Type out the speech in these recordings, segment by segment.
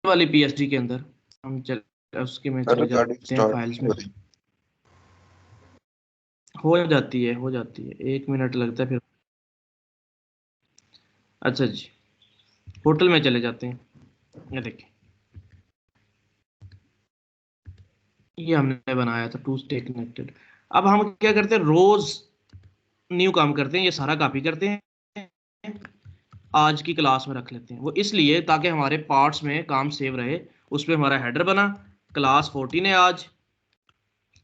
वाली पीएसडी के अंदर हम उसके में चले जाते हैं फाइल्स में। हो जाती है 1 मिनट लगता है फिर। अच्छा जी, होटल में चले जाते हैं। ये देखिए, ये हमने बनाया था टू स्टे कनेक्टेड। अब हम क्या करते हैं, रोज न्यू काम करते हैं, ये सारा कॉपी करते हैं, आज की क्लास में रख लेते हैं। वो इसलिए ताकि हमारे पार्ट्स में काम सेव रहे। उस पर हमारा हेडर बना, क्लास 14 है आज,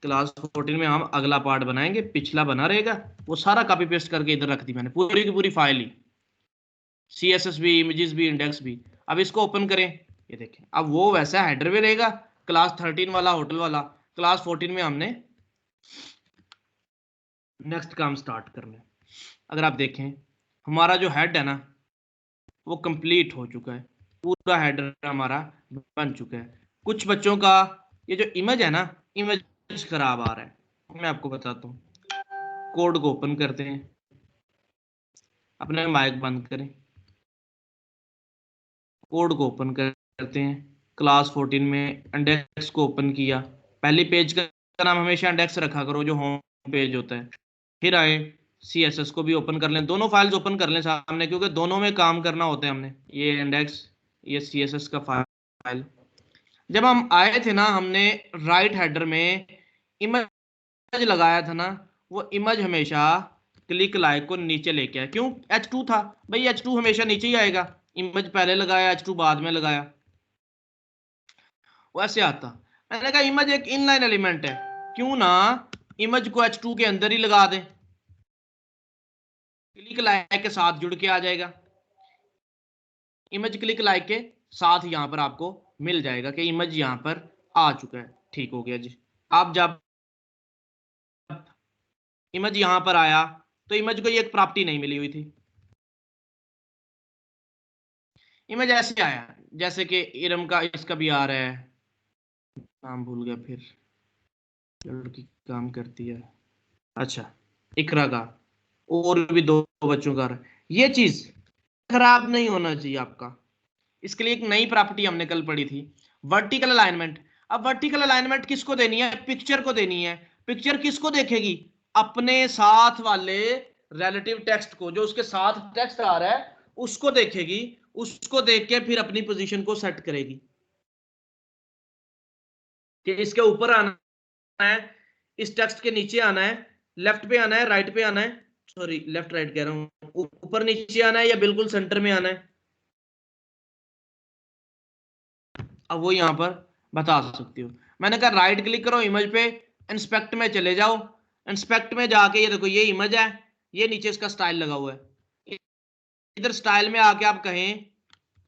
क्लास 14 में हम अगला पार्ट बनाएंगे, पिछला बना रहेगा। वो सारा कॉपी पेस्ट करके इधर रख दी मैंने, पूरी की पूरी फाइल ही, CSS भी, इमेजेस भी, इंडेक्स भी। अब इसको ओपन करें, ये देखें, अब वो वैसा हेडर भी रहेगा, क्लास 13 वाला होटल वाला। क्लास 14 में हमने नेक्स्ट काम स्टार्ट करना है। अगर आप देखें, हमारा जो हेड है ना, वो कंप्लीट हो चुका है, पूरा हेडर हमारा बन चुका है। कुछ बच्चों का ये जो इमेज है ना, इमेज खराब आ रहा है। मैं आपको बताता हूँ, कोड को ओपन करते हैं, अपने माइक बंद करें, कोड को ओपन करते हैं, क्लास 14 में इंडेक्स को ओपन किया। पहली पेज का नाम हमेशा इंडेक्स रखा करो, जो होम पेज होता है। फिर आए, CSS को भी ओपन कर लें, दोनों फाइल्स ओपन कर लें सामने, क्योंकि दोनों में काम करना होता है हमने। ये इंडेक्स, ये CSS का फाइल। जब हम आए थे ना, हमने राइट हेडर में इमेज लगाया था ना, वो इमेज हमेशा क्लिक लाइक को नीचे लेके आया। क्यों? H2 था भाई, H2 हमेशा नीचे ही आएगा। इमेज पहले लगाया, H2 बाद में लगाया, वैसे आता। मैंने कहा इमेज एक इनलाइन एलिमेंट है, क्यों ना इमेज को H2 के अंदर ही लगा दें, क्लिक लाइक के साथ जुड़ के आ जाएगा। इमेज क्लिक लाइक के साथ यहां पर आपको मिल जाएगा कि इमेज यहां पर आ चुका है। ठीक हो गया जी। आप जब इमेज यहां पर आया तो इमेज को ये एक प्रॉपर्टी नहीं मिली हुई थी। इमेज ऐसे आया जैसे कि इरम का, इसका भी आ रहा है, नाम भूल गया, फिर लड़की काम करती है, अच्छा, इकरा का, और भी दो बच्चों का। ये चीज खराब नहीं होना चाहिए आपका। इसके लिए एक नई प्रॉपर्टी हमने कल पढ़ी थी, वर्टिकल अलाइनमेंट। अब वर्टिकल अलाइनमेंट किसको देनी है? पिक्चर को देनी है। पिक्चर किसको देखेगी? अपने साथ वाले रिलेटिव टेक्स्ट को, जो उसके साथ टेक्स्ट आ रहा है उसको देखेगी। उसको देख के फिर अपनी पोजीशन को सेट करेगी कि इसके ऊपर आना है, इस टेक्स्ट के नीचे आना है, लेफ्ट पे आना है, राइट पे आना है, सॉरी लेफ्ट राइट कह रहा हूं, ऊपर नीचे आना है या बिल्कुल सेंटर में आना है। अब वो यहां पर बता सकती हो। मैंने कहा राइट क्लिक करो इमेज पे, इंस्पेक्ट में चले जाओ। इंस्पेक्ट में जाके ये देखो, ये इमेज है, ये नीचे इसका स्टाइल लगा हुआ है। इधर स्टाइल में आके आप कहें,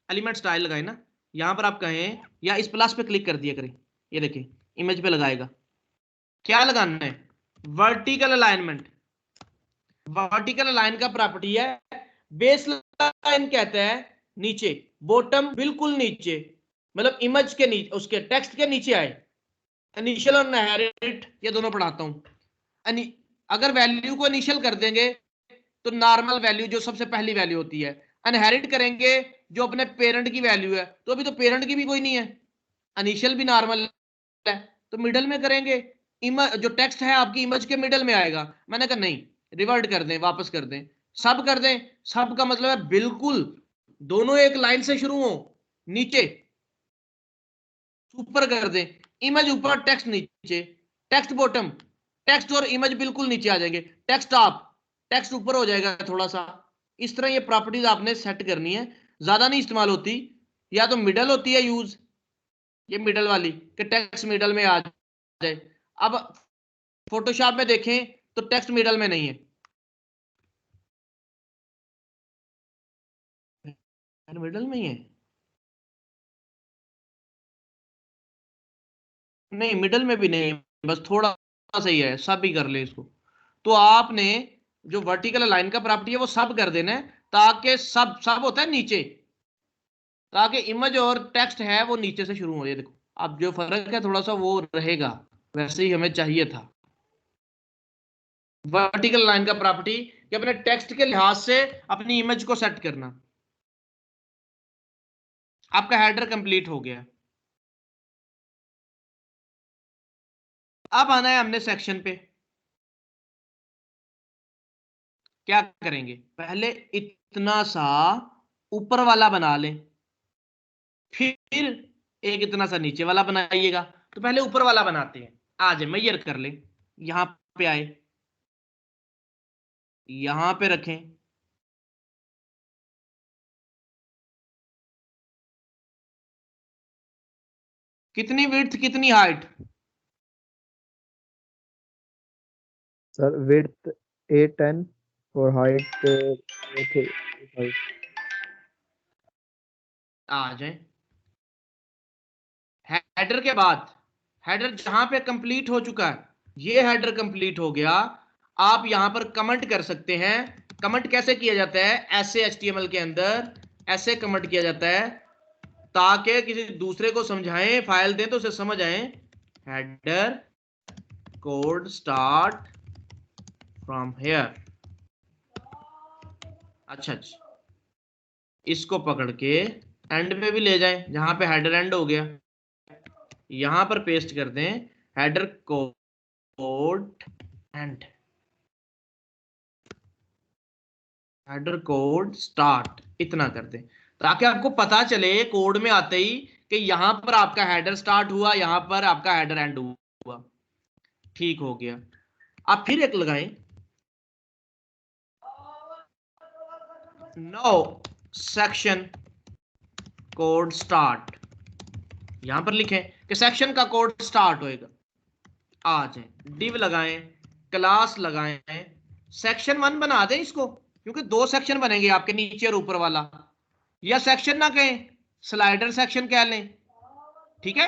एलिमेंट स्टाइल लगाए ना, यहां पर आप कहें या इस प्लस पे क्लिक कर दिया करें, ये देखिए इमेज पे लगाएगा। क्या लगाना है? Vertical alignment. वर्टिकल लाइन का प्रॉपर्टी है, बेस लाइन कहता है नीचे, बॉटम बिल्कुल नीचे, मतलब इमेज के नीचे, उसके टेक्स्ट के नीचे आए। इनिशियल और इनहेरिट ये दोनों पढ़ाता हूं। अगर वैल्यू को इनिशियल कर देंगे तो नॉर्मल वैल्यू जो सबसे पहली वैल्यू होती है, इनहेरिट करेंगे जो अपने पेरेंट की वैल्यू है, तो अभी तो पेरेंट की भी कोई नहीं है, इनिशियल भी नॉर्मल है, तो मिडल में करेंगे। इमेज जो टेक्स्ट है आपकी इमेज के मिडल में आएगा। मैंने कहा नहीं, रिवर्ट कर दें, वापस कर दें, सब कर दें। सब का मतलब है बिल्कुल दोनों एक लाइन से शुरू हो, नीचे ऊपर कर दें, इमेज ऊपर टेक्स्ट नीचे, टेक्स्ट बॉटम, टेक्स्ट और इमेज बिल्कुल नीचे आ जाएंगे, टेक्स्ट टॉप, टेक्स्ट ऊपर हो जाएगा थोड़ा सा। इस तरह ये प्रॉपर्टीज आपने सेट करनी है, ज्यादा नहीं इस्तेमाल होती। या तो मिडल होती है यूज, ये मिडल वाली कि टेक्स्ट मिडल में आ जाए। अब फोटोशॉप में देखें तो टेक्स्ट मिडल में नहीं है, मिडल में ही है, नहीं मिडल में भी नहीं, बस थोड़ा सा ही है, सब ही कर ले इसको। तो आपने जो वर्टिकल लाइन का प्रॉपर्टी है वो सब कर देना है, ताकि सब सब होता है नीचे, ताकि इमेज और टेक्स्ट है वो नीचे से शुरू हो जाए। देखो अब जो फर्क है थोड़ा सा वो रहेगा, वैसे ही हमें चाहिए था। वर्टिकल लाइन का प्रॉपर्टी कि अपने टेक्स्ट के लिहाज से अपनी इमेज को सेट करना। आपका हेडर कंप्लीट हो गया। अब आना है हमने सेक्शन पे। क्या करेंगे, पहले इतना सा ऊपर वाला बना लें, फिर एक इतना सा नीचे वाला बनाइएगा। तो पहले ऊपर वाला बनाते हैं। आ जाए, मेजर कर ले, यहां पे आए, यहां पे रखें, कितनी विड्थ कितनी हाइट? सर विड्थ 810 और हाइट 5. आ जाए, हेडर के बाद, हेडर जहां पे कंप्लीट हो चुका है, ये हेडर कंप्लीट हो गया। आप यहां पर कमेंट कर सकते हैं। कमेंट कैसे किया जाता है, ऐसे HTML के अंदर ऐसे कमेंट किया जाता है ताकि किसी दूसरे को समझाएं, फाइल दें तो उसे समझ आए। Header code start from here. अच्छा, इसको पकड़ के एंड पे भी ले जाएं, जहां पे हेडर एंड हो गया, यहां पर पेस्ट कर दें header code and, header code start, इतना कर दें ताकि आपको पता चले कोड में आते ही कि यहां पर आपका हेडर स्टार्ट हुआ, यहां पर आपका हेडर एंड हुआ। ठीक हो गया। आप फिर एक लगाएं, नो सेक्शन कोड स्टार्ट, यहां पर लिखें कि सेक्शन का कोड स्टार्ट होएगा। आ जाए, डिव लगाएं, क्लास लगाएं, सेक्शन 1 बना दें इसको, क्योंकि 2 सेक्शन बनेंगे आपके, नीचे और ऊपर वाला। या सेक्शन ना कहें, स्लाइडर सेक्शन कह लें, ठीक है,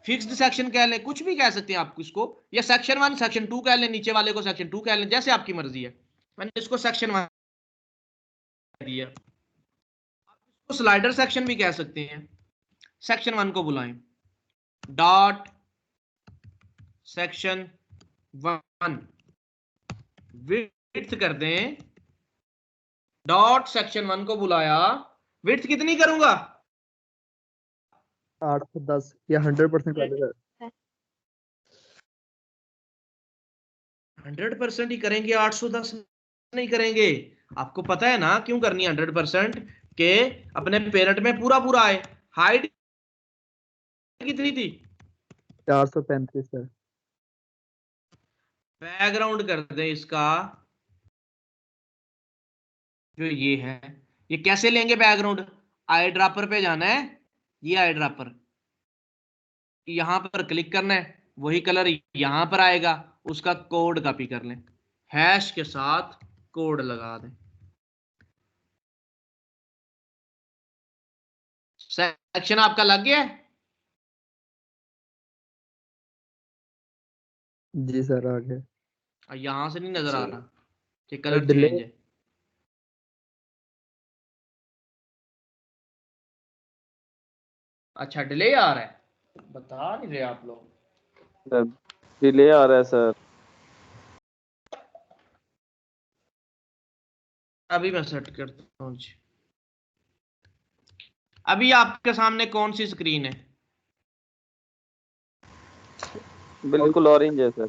फिक्स्ड सेक्शन कह लें, कुछ भी कह सकते हैं आप इसको। या सेक्शन 1 सेक्शन 2 कह लें, नीचे वाले को सेक्शन 2 कह लें, जैसे आपकी मर्जी है। मैंने इसको सेक्शन 1 दिया। आप इसको स्लाइडर सेक्शन भी कह सकते हैं। सेक्शन 1 को बुलाएं, डॉट सेक्शन 1 विड्थ कर दें, डॉट सेक्शन 1 को बुलाया, विड्थ कितनी करूंगा? 810 या 100% कर देगा। 100% ही करेंगे, 810 नहीं करेंगे। आपको पता है ना क्यों करनी है 100%? के अपने पेरेंट में पूरा पूरा आए। हाइट कितनी थी? 435 सर। बैकग्राउंड कर दें इसका, जो ये है, ये कैसे लेंगे बैकग्राउंड? आई ड्रॉपर पे जाना है, ये आई ड्रॉपर, यहां पर क्लिक करना है, वही कलर यहां पर आएगा, उसका कोड कॉपी कर लें, हैश के साथ कोड लगा दें। सेक्शन आपका लग गया है? जी सर आ गया। और यहां से नहीं नजर आ रहा कि सर कलर डिले। चेंज है? अच्छा, डिले आ रहा है, बता नहीं रहे आप लोग। सर डिले आ रहा है सर। अभी मैं सेट करता हूँ जी। अभी आपके सामने कौन सी स्क्रीन है? बिल्कुल ऑरेंज है सर।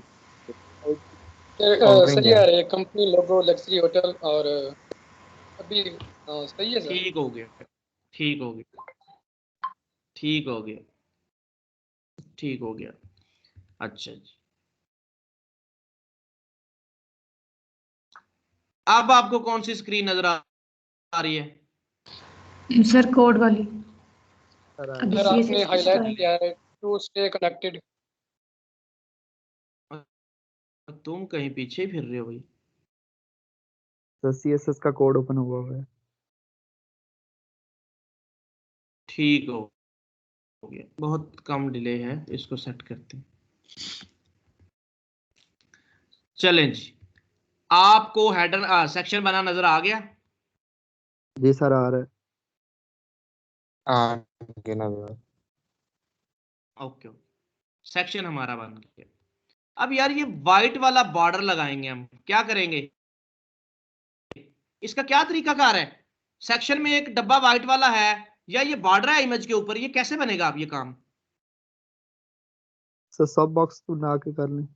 सही आ रही है, कंपनी लोगो लग्जरी होटल और अभी सही है सर। ठीक हो गया, ठीक हो गया, ठीक हो गया, ठीक हो गया। अच्छा जी, अब आपको कौन सी स्क्रीन नजर आ रही है? सर कोड वाली। सर अभी सर आपने CSS हाईलाइट स्टाइल। किया है टू स्टे कनेक्टेड। तुम कहीं पीछे फिर रहे हो भाई। सर CSS का कोड ओपन हुआ है। ठीक हो गया, बहुत कम डिले है, इसको सेट करते हैं। चलें जी, आपको हेडर सेक्शन बना नजर आ गया? जी सर आ रहा है। ओके, सेक्शन हमारा बन गया। अब यार ये व्हाइट वाला बॉर्डर लगाएंगे हम, क्या करेंगे? इसका क्या तरीका कार है? सेक्शन में एक डब्बा व्हाइट वाला है, या ये बॉर्डर है इमेज के ऊपर, ये कैसे बनेगा अब ये काम? सर सब बॉक्स तो ना के कर लें।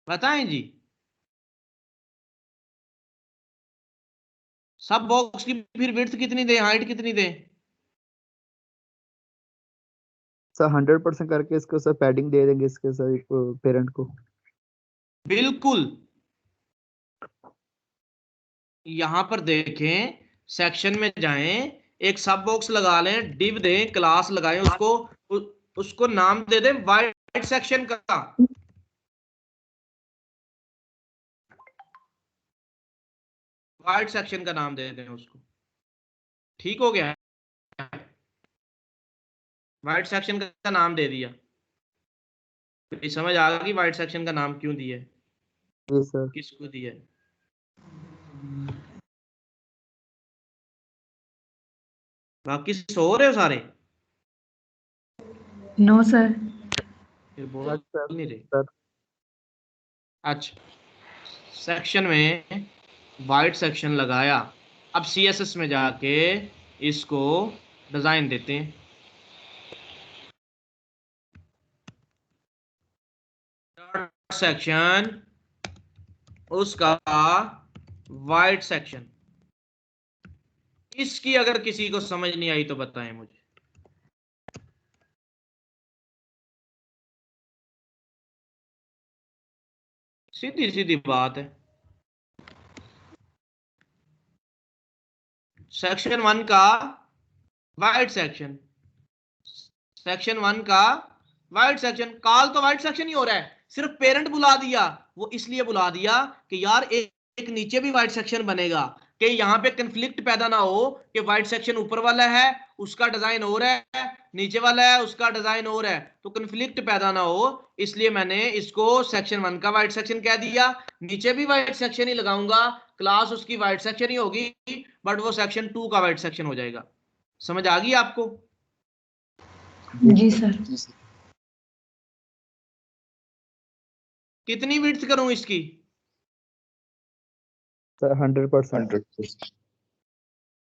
बताएं जी। सब बॉक्स की फिर विड्थ कितनी दें, हाइट कितनी दें? सर 100% करके इसको सर पैडिंग दे देंगे इसके सर पेरेंट को। बिल्कुल। यहां पर देखें, सेक्शन में जाएं, एक सब बॉक्स लगा लें, डिव दें, क्लास लगाएं, उसको नाम दे दें वाइट सेक्शन का। वाइट सेक्शन का नाम दे दें उसको। ठीक हो गया? वाइट सेक्शन का नाम दे दिया। समझ आ गई वाइट सेक्शन का नाम क्यों दिया है, जी सर। किसको दिया है? बाकी सो रहे हो सारे? No sir. फिर बोल सर नहीं रहे। सर अच्छा, सेक्शन में वाइट सेक्शन लगाया। अब CSS में जाके इसको डिजाइन देते हैं। सेक्शन उसका वाइट सेक्शन। इसकी अगर किसी को समझ नहीं आई तो बताएं मुझे। सीधी सीधी बात है। सेक्शन 1 का वाइट सेक्शन, सेक्शन 1 का वाइट सेक्शन, कॉल तो वाइट सेक्शन ही हो रहा है, सिर्फ पेरेंट बुला दिया। वो इसलिए बुला दिया कि यार एक नीचे भी वाइट सेक्शन बनेगा, कि यहाँ पे कंफ्लिक्ट पैदा ना हो कि वाइट सेक्शन ऊपर वाला है उसका डिजाइन हो रहा है, नीचे वाला है उसका डिजाइन हो रहा है, तो कंफ्लिक्ट पैदा ना हो, इसलिए मैंने इसको सेक्शन 1 का वाइट सेक्शन कह दिया। नीचे भी वाइट सेक्शन ही लगाऊंगा, क्लास उसकी वाइट सेक्शन ही होगी, बट वो सेक्शन 2 का वाइट सेक्शन हो जाएगा। समझ आ गई आपको? जी सर। कितनी विड्थ करूं इसकी? सर 100%।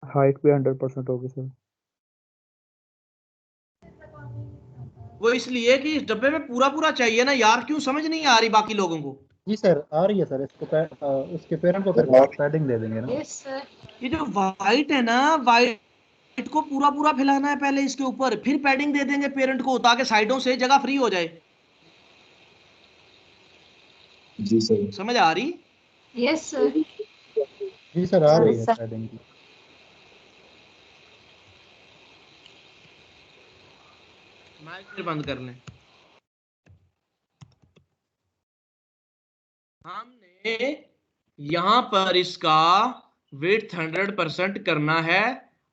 हाइट भी 100% होगी सर। वो इसलिए कि इस डब्बे में पूरा पूरा चाहिए ना यार, क्यों समझ नहीं आ रही बाकी लोगों को? जी सर आ रही है सर, इसको उसके पेरेंट को फिर पैडिंग दे देंगे ना। Yes sir. ये जो वाइट है ना, वाइट को पूरा पूरा फैलाना है पहले इसके ऊपर, फिर पैडिंग दे देंगे पेरेंट को, ताकि साइडों से जगह फ्री हो जाए। जी सर। समझ आ रही? Yes sir. जी सर आ रही है पैडिंग की। माइक फिर बंद कर लें। हमने यहां पर इसका विड्थ 100% करना है,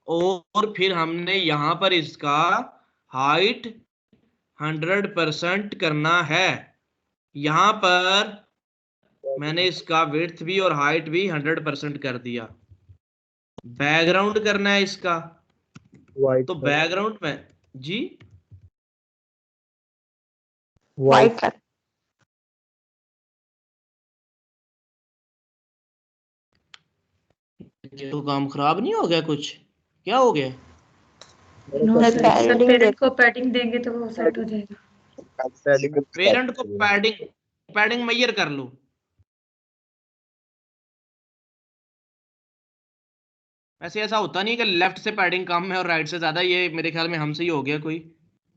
और फिर हमने यहां पर इसका हाइट 100% करना है। यहां पर मैंने इसका विड्थ भी और हाइट भी 100% कर दिया। बैकग्राउंड करना है इसका, वाइट तो बैकग्राउंड में जी वाइट ये तो काम खराब नहीं हो गया कुछ? क्या हो गया? नो सर, पेरेंट को पैडिंग देंगे तो वो सेट हो जाएगा। पेरेंट को पैडिंग पैडिंग मेजर कर लो। वैसे ऐसा होता नहीं कि लेफ्ट से पैडिंग कम है और राइट से ज्यादा, ये मेरे ख्याल में हमसे ही हो गया कोई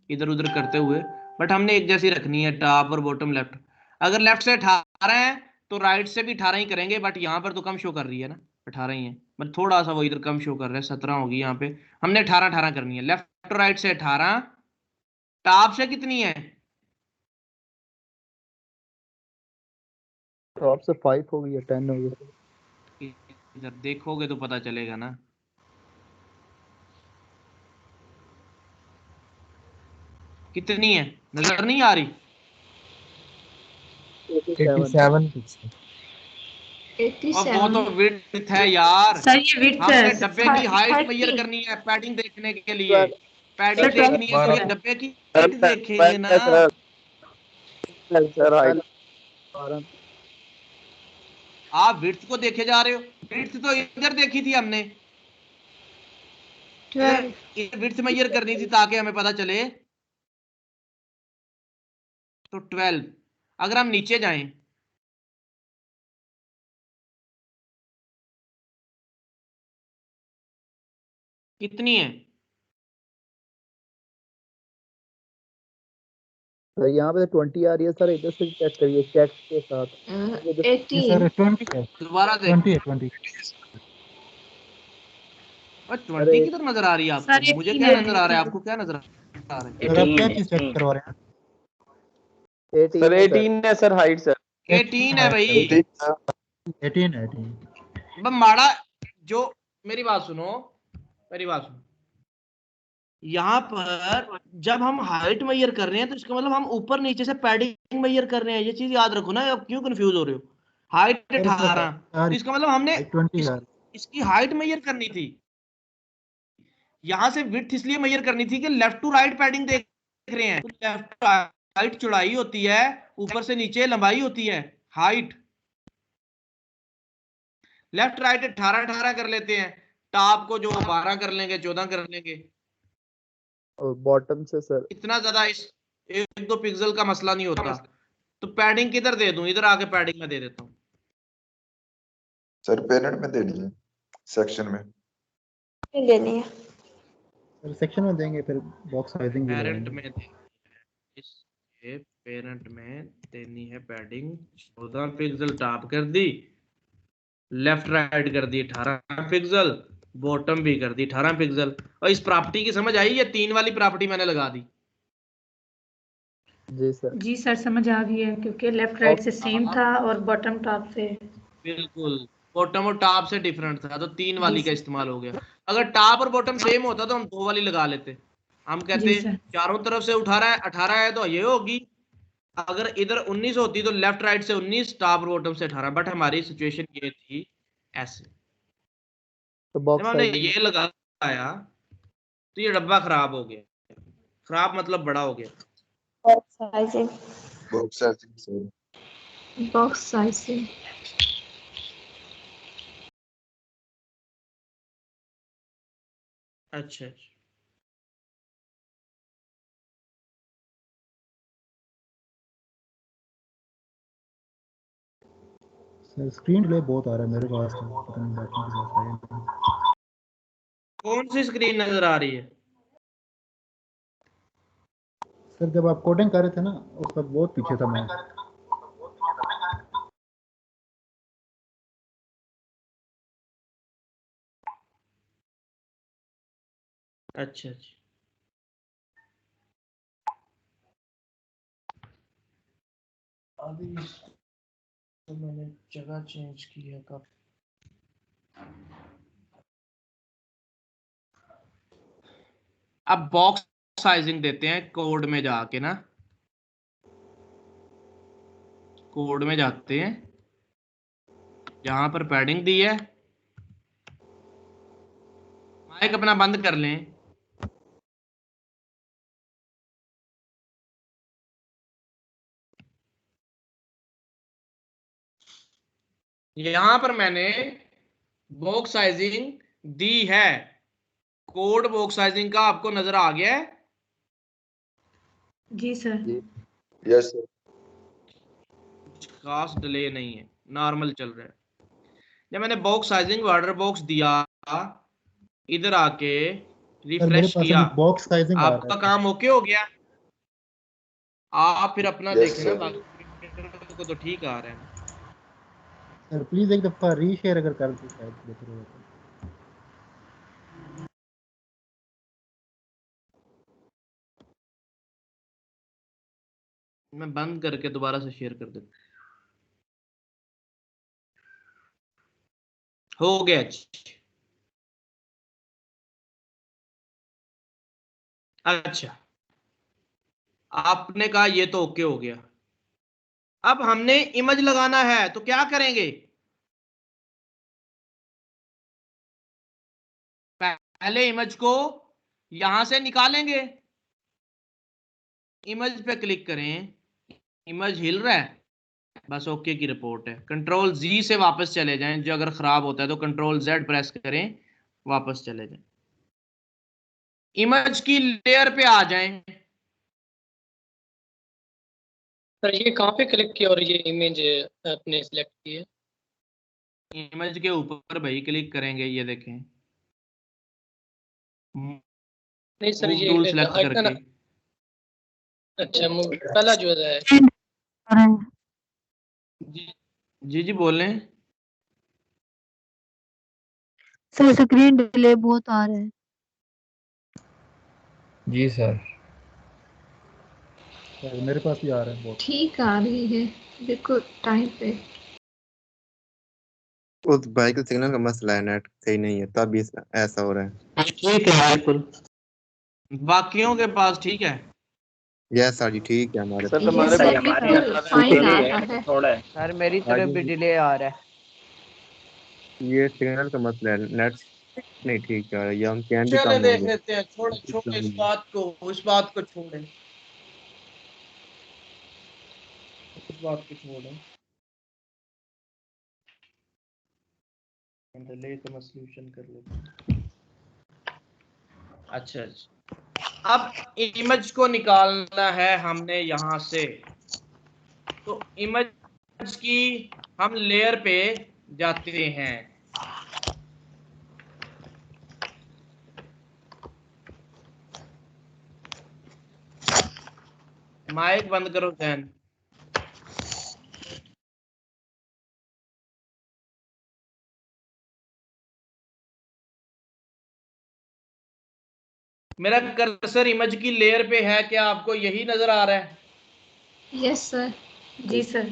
इधर उधर करते हुए, बट हमने एक जैसी रखनी है, टॉप और बॉटम लेफ्ट। अगर लेफ्ट से 18 है तो राइट से भी 18 ही करेंगे, बट यहाँ पर तो कम शो कर रही है ना, 18 ही है, बट थोड़ा सा वो इधर कम शो कर रहा है, 17 होगी यहाँ पे। हमने 18 करनी है, लेफ्ट और राइट से 18। टॉप से कितनी है? टॉप से 5 हो गई है, 10 हो गई। इधर देखोगे तो पता चलेगा ना। कितनी है, नजर नहीं आ रही? 87। और वो तो विड्थ है यार, सर ये विड्थ हमने है। डब्बे की हाइट मेजर करनी है पैडिंग देखने के लिए। पैडिंग देखनी है तो ये डब्बे की हाइट देखेंगे ना। Sir height. आप विड्थ को देखे जा रहे हो, विड्थ तो इधर देखी थी हमने। 12 विड्थ मेजर करनी थी ताकि हमें पता चले, तो 12। अगर हम नीचे जाएं, कितनी है? सर यहाँ पे 20 आ रही है सर, इधर से चेक करिए चेक के साथ। जी सर 18 20 है, दोबारा से 20 है 20। 20 किधर नजर आ रही है सर, आपको? मुझे 18 क्या है, नजर आ रहा है, 18 आपको क्या नजर आ रहा है? सर आप क्या चीज चेक करवा रहे हैं? 18 सर है सर। 18 है सर हाइट सर। 18 है भाई। 18 है 18। अब माड़ा जो, मेरी बात सुनो, मेरी बात सुनो, यहाँ पर जब हम हाइट मेजर कर रहे हैं तो इसका मतलब हम ऊपर नीचे से पैडिंग मेजर कर रहे हैं, ये चीज याद रखो ना। अब क्यों कंफ्यूज हो रहे हो? हाइट सर 18, तो इसका मतलब हमने हाइट 20 है। इसकी हाइट मेजर करनी थी। यहां से विड्थ इसलिए मेजर करनी थी कि लेफ्ट टू राइट पैडिंग देख रहे हैं, तो लेफ्ट टू राइट चौड़ाई होती है, ऊपर से नीचे लंबाई होती है हाइट। लेफ्ट राइट 18 18 कर लेते हैं, टॉप को जो 12 कर लेंगे, 14 कर लेंगे। और बॉटम से सर इतना ज्यादा इस 1-2 पिक्सल का मसला नहीं होता। तो पैडिंग किधर दे दूं? इधर आके पैडिंग में दे देता हूँ। सर पेरेंट में देनी है, सेक्शन में। देनी है। सर सेक्शन में देंगे, फिर बॉक्स साइजिंग भी पेरेंट लगाएंगे। में इसके पेरेंट में देनी है पैडिंग 14 पिक्सल, टॉप कर दी, लेफ्ट राइट कर दी 18 पिक्सल, बॉटम भी कर दी 18 पिक्सल। और इस प्रॉपर्टी की समझ आई? ये 3 वाली प्रॉपर्टी मैंने लगा दी। जी सर। जी सर, समझ आ गई है, क्योंकि लेफ्ट राइट से सेम था और बॉटम टॉप से। बिल्कुल, बॉटम और टॉप से डिफरेंट था, तो 3 वाली जी का सर। इस्तेमाल हो गया। अगर टॉप और बॉटम सेम होता तो हम 2 वाली लगा लेते। हम जी कहते सर। चारों तरफ से 18 है तो ये होगी। अगर इधर 19 होती तो लेफ्ट राइट से 19, टॉप और बॉटम से 18। बट हमारी सिचुएशन ये थी ऐसे। तो जब बॉक्स हमने साइजिंग ये लगाया तो ये डब्बा खराब हो गया। खराब मतलब बड़ा हो गया। Box sizing, box sizing sir. Box sizing. अच्छा अच्छा। सर स्क्रीन डिले बहुत आ रहा है मेरे पास, तो पता नहीं बाकी के साथ आया नहीं। कौन सी स्क्रीन नजर आ रही है? सर जब आप कोडिंग कर रहे थे ना, उस वक्त बहुत पीछे था मैं। अच्छा अच्छा। अभी तो मैंने जगह चेंज की है कब? अब बॉक्स साइजिंग देते हैं कोड में जाके ना। कोड में जाते हैं, जहां पर पैडिंग दी है। माइक अपना बंद कर लें। यहां पर मैंने बॉक्स साइजिंग दी है। कोड बॉक्स साइजिंग का आपको नजर आ गया है? जी सर। जी यस सर। खास डिले नहीं है, नॉर्मल चल रहा है। जब मैंने बॉक्स साइजिंग वाटर बॉक्स दिया, इधर आके सर मेरे रिफ्रेश पास किया, अभी बॉक्स साइजिंग आ रहा आपका है। काम ओके हो गया। आप फिर अपना यस देखें ना, सर। बाकी को तो ठीक आ रहा है ना। सर प्लीज एक दफा रीशेयर अगर कर दे शायद बेहतर होगा। मैं बंद करके दोबारा से शेयर कर देता। हो गया जी। अच्छा, आपने कहा ये तो ओके हो गया। अब हमने इमेज लगाना है तो क्या करेंगे? पहले इमेज को यहां से निकालेंगे। इमेज पे क्लिक करें, इमेज हिल रहा है, बस ओके की रिपोर्ट है। कंट्रोल जी से वापस चले जाएं, जो अगर खराब होता है तो कंट्रोल जेड प्रेस करें, वापस चले जाएं। इमेज की लेयर पे आ जाएं। सर ये कहाँ पे क्लिक किया और ये इमेज आपने सिलेक्ट की है? इमेज के ऊपर भाई क्लिक करेंगे, ये देखें नहीं सर, मूव ये टूल सेलेक्ट आइकन। करके। अच्छा, पहला जो है जी जी जी बोलें। सर स्क्रीन डिले बहुत आ रहा है। जी सर। सर मेरे पास भी आ रहा है बहुत। ठीक आ रही है, देखो टाइम पे। उस भाई के सिग्नल का मसला है, नेट सही नहीं है तब ऐसा हो रहा है। ठीक है बिल्कुल, बाकियों के पास ठीक है। यस सर जी ठीक है हमारे सर ये तुम्हारे सर भी फुल फाइन आ रहा है। थोड़ा है। सर मेरी तरफ भी डिले आ रहा है। ये सिग्नल का मसला है, नेट नहीं ठीक है, ये हम कैन भी चले कम देख होंगे। लेते हैं, छोड़े छोड़े इस बात को, इस बात को छोड़े, इस बात को छोड़े। डिले का मैं सॉल्यूशन कर लेता हूं। अच्छा अच्छा, अब इमेज को निकालना है हमने यहां से। तो इमेज की हम लेयर पे जाते हैं। माइक बंद करो जैन। मेरा कर्सर इमेज की लेयर पे है, क्या आपको यही नजर आ रहा है? Yes sir. जी सर।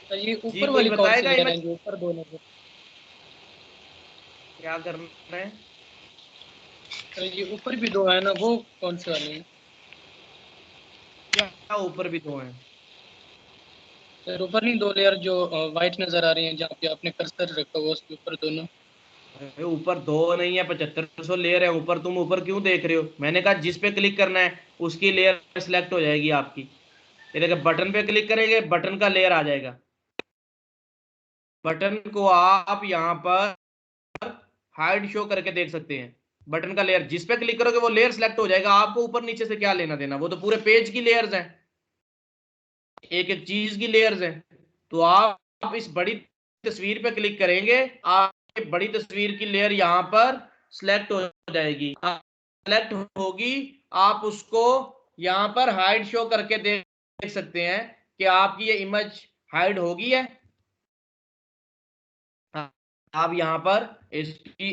सर ये जी ऊपर कोई वाली कौन सी बताएगा लेयर है इमेज जो ऊपर दो नजर? क्या करना है? सर ये ऊपर भी दो है ना, वो कौन सी वाली है? क्या ऊपर भी दो हैं? सर ऊपर नहीं, दो लेयर जो व्हाइट नजर आ रही हैं जहाँ पे आपने कर्सर रखा हुआ उसके ऊपर दोनों। अरे ऊपर दो नहीं है, 7500 लेयर है ऊपर। तुम ऊपर क्यों देख रहे हो? मैंने कहा जिस पे क्लिक करना है उसकी लेयर सिलेक्ट हो जाएगी आपकी। ये देखिए, बटन पे क्लिक करेंगे, बटन का लेयर आ जाएगा। बटन को आप यहाँ पर हाइड शो करके देख सकते हैं। बटन का लेयर जिस पे क्लिक करोगे वो लेयर सिलेक्ट हो जाएगा। आपको ऊपर नीचे से क्या लेना देना, वो तो पूरे पेज की लेयर्स हैं, एक एक चीज की लेयर्स हैं। तो आप इस बड़ी तस्वीर पे क्लिक करेंगे, आप बड़ी तस्वीर की लेयर यहाँ पर सिलेक्ट हो जाएगी। सिलेक्ट होगी, आप उसको यहाँ पर हाइड शो करके देख सकते हैं कि आपकी ये इमेज हाइड होगी है। आप यहाँ पर इसकी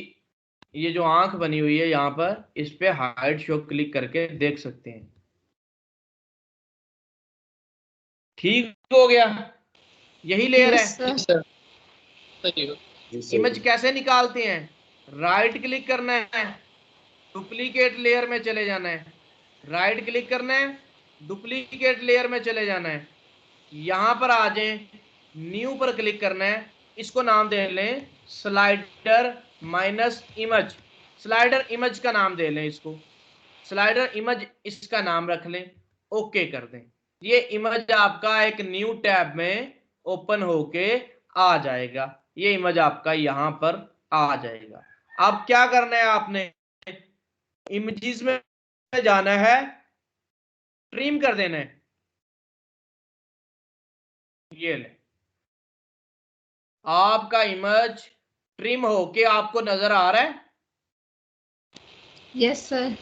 ये जो आंख बनी हुई है यहाँ पर, इस पे हाइड शो क्लिक करके देख सकते हैं। ठीक हो गया, यही लेयर है। Yes sir. सर सही हो। इमेज कैसे निकालते हैं? राइट क्लिक करना है, डुप्लीकेट लेयर में चले जाना है, राइट क्लिक करना है, डुप्लीकेट लेयर में चले जाना है, यहां पर आ जाएं, न्यू पर क्लिक करना है। इसको नाम दे लें slider minus image. Slider image का नाम दे लें इसको, स्लाइडर इमेज इसका नाम रख लें, ओके कर दें। ये इमेज आपका एक न्यू टैब में ओपन होके आ जाएगा। ये इमेज आपका यहां पर आ जाएगा। अब क्या करना है आपने? इमेजेस में जाना है, ट्रिम कर देना है। ये ले, आपका इमेज ट्रिम होके आपको नजर आ रहा है। Yes sir.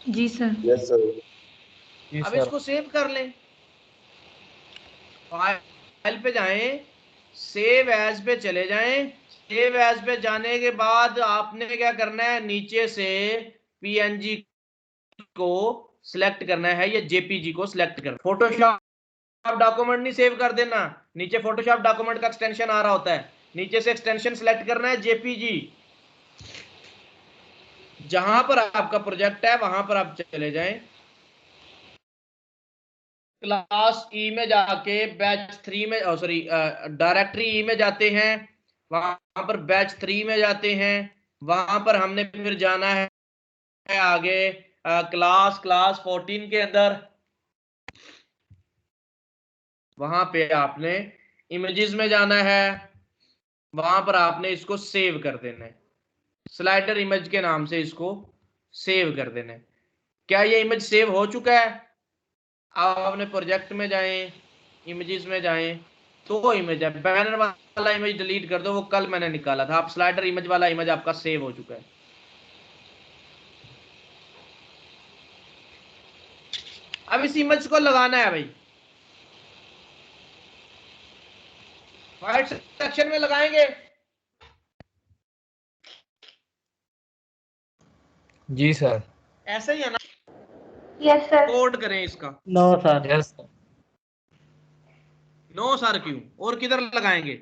जी सर। Yes sir. जी अब सर। इसको सेव कर लें, फाइल पे जाएं, सेव एज पे चले जाएं। सेव एज पे जाने के बाद आपने क्या करना है, नीचे से पीएनजी को सिलेक्ट करना है या जेपीजी को सिलेक्ट करना है। फोटोशॉप डॉक्यूमेंट नहीं सेव कर देना, नीचे फोटोशॉप डॉक्यूमेंट का एक्सटेंशन आ रहा होता है, नीचे से एक्सटेंशन सिलेक्ट करना है जेपीजी। जहां पर आपका प्रोजेक्ट है वहां पर आप चले जाएं, क्लास ई में जाके बैच 3 में, सॉरी डायरेक्टरी ई में जाते हैं, वहां पर बैच 3 में जाते हैं, वहां पर हमने फिर जाना है आगे क्लास 14 के अंदर, वहां पे आपने इमेजेस में जाना है, वहां पर आपने इसको सेव कर देना है, स्लाइडर इमेज के नाम से इसको सेव कर देना है। क्या ये इमेज सेव हो चुका है? आप अपने प्रोजेक्ट में जाएं, इमेजेस में जाएं, तो वो इमेज है। बैनर वाला इमेज डिलीट कर दो, वो कल मैंने निकाला था। आप स्लाइडर इमेज वाला इमेज आपका सेव हो चुका है। अब इस इमेज को लगाना है भाई, व्हाइट सेक्शन में लगाएंगे। जी सर। ऐसा ही है ना? Yes sir. कोड करें इसका। No sir. Yes sir. No sir क्यों? और किधर लगाएंगे?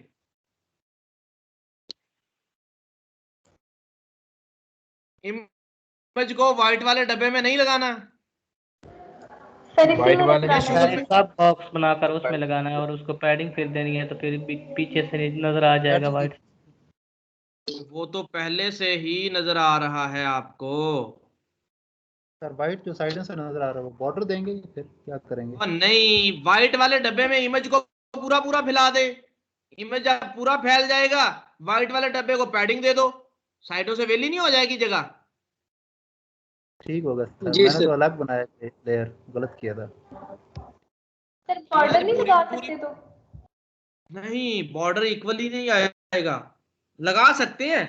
इमेज को व्हाइट वाले डब्बे में नहीं लगाना। सर इसी व्हाइट में वाले रखना में है। सब बॉक्स बनाकर उसमें लगाना है और उसको पैडिंग फिर देनी है, तो फिर पीछे से नजर आ जाएगा व्हाइट। वो तो पहले से ही नजर आ रहा है आपको। सर वाइट जो साइड से नजर आ रहा है वो बॉर्डर देंगे, फिर क्या करेंगे? और नहीं, व्हाइट वाले डब्बे में इमेज को पूरा पूरा फैला दे। इमेज जब पूरा फैल जाएगा, व्हाइट वाले डब्बे को पैडिंग दे दो, साइडों से वेली नहीं हो जाएगी जगह। ठीक होगा सर। जी मैंने सर। तो अलग बनाया थे लेयर, गलत किया था। सर बॉर्डर नहीं लगा सकते तो? नहीं, बॉर्डर इक्वली नहीं आएगा। लगा सकते हैं,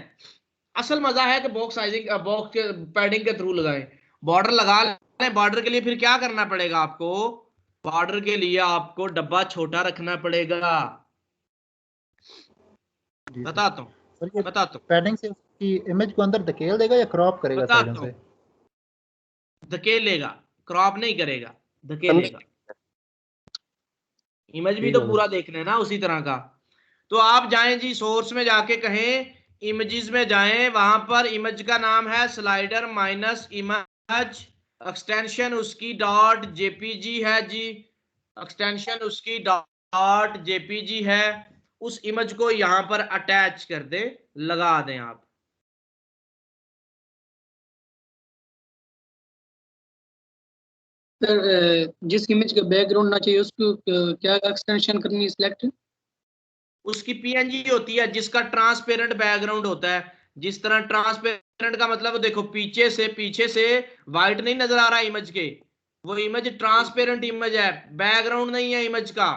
असल मजा है कि बॉक्स साइजिंग, बॉक्स के पैडिंग के थ्रू लगाएं। बॉर्डर लगा लें। बॉर्डर के लिए फिर क्या करना पड़ेगा आपको? बॉर्डर के लिए आपको डब्बा छोटा रखना पड़ेगा। बताता हूँ, सर ये बताता हूँ, पैडिंग से उसकी इमेज को अंदर धकेल देगा या क्रॉप करेगा बताता साइडों हूँ। से? धकेलेगा, क्रॉप नहीं करेगा, धकेलेगा। इमेज भी ठीक तो होगा। पूरा देखना है ना उसी तरह का। तो आप जाएं जी सोर्स में, जाके कहें इमेजेस में जाएं, वहां पर इमेज का नाम है स्लाइडर माइनस इमेज, एक्सटेंशन उसकी डॉट जेपीजी है जी, एक्सटेंशन उसकी डॉट जेपीजी है। उस इमेज को यहां पर अटैच कर दे, लगा दें आप। सर जिस इमेज का बैकग्राउंड ना चाहिए उसको क्या एक्सटेंशन करनी है सिलेक्ट? उसकी पीएनजी होती है जिसका ट्रांसपेरेंट बैकग्राउंड होता है। जिस तरह ट्रांसपेरेंट का मतलब देखो, पीछे से व्हाइट नहीं नजर आ रहा है इमेज के, वो इमेज ट्रांसपेरेंट इमेज है, बैकग्राउंड नहीं है इमेज का।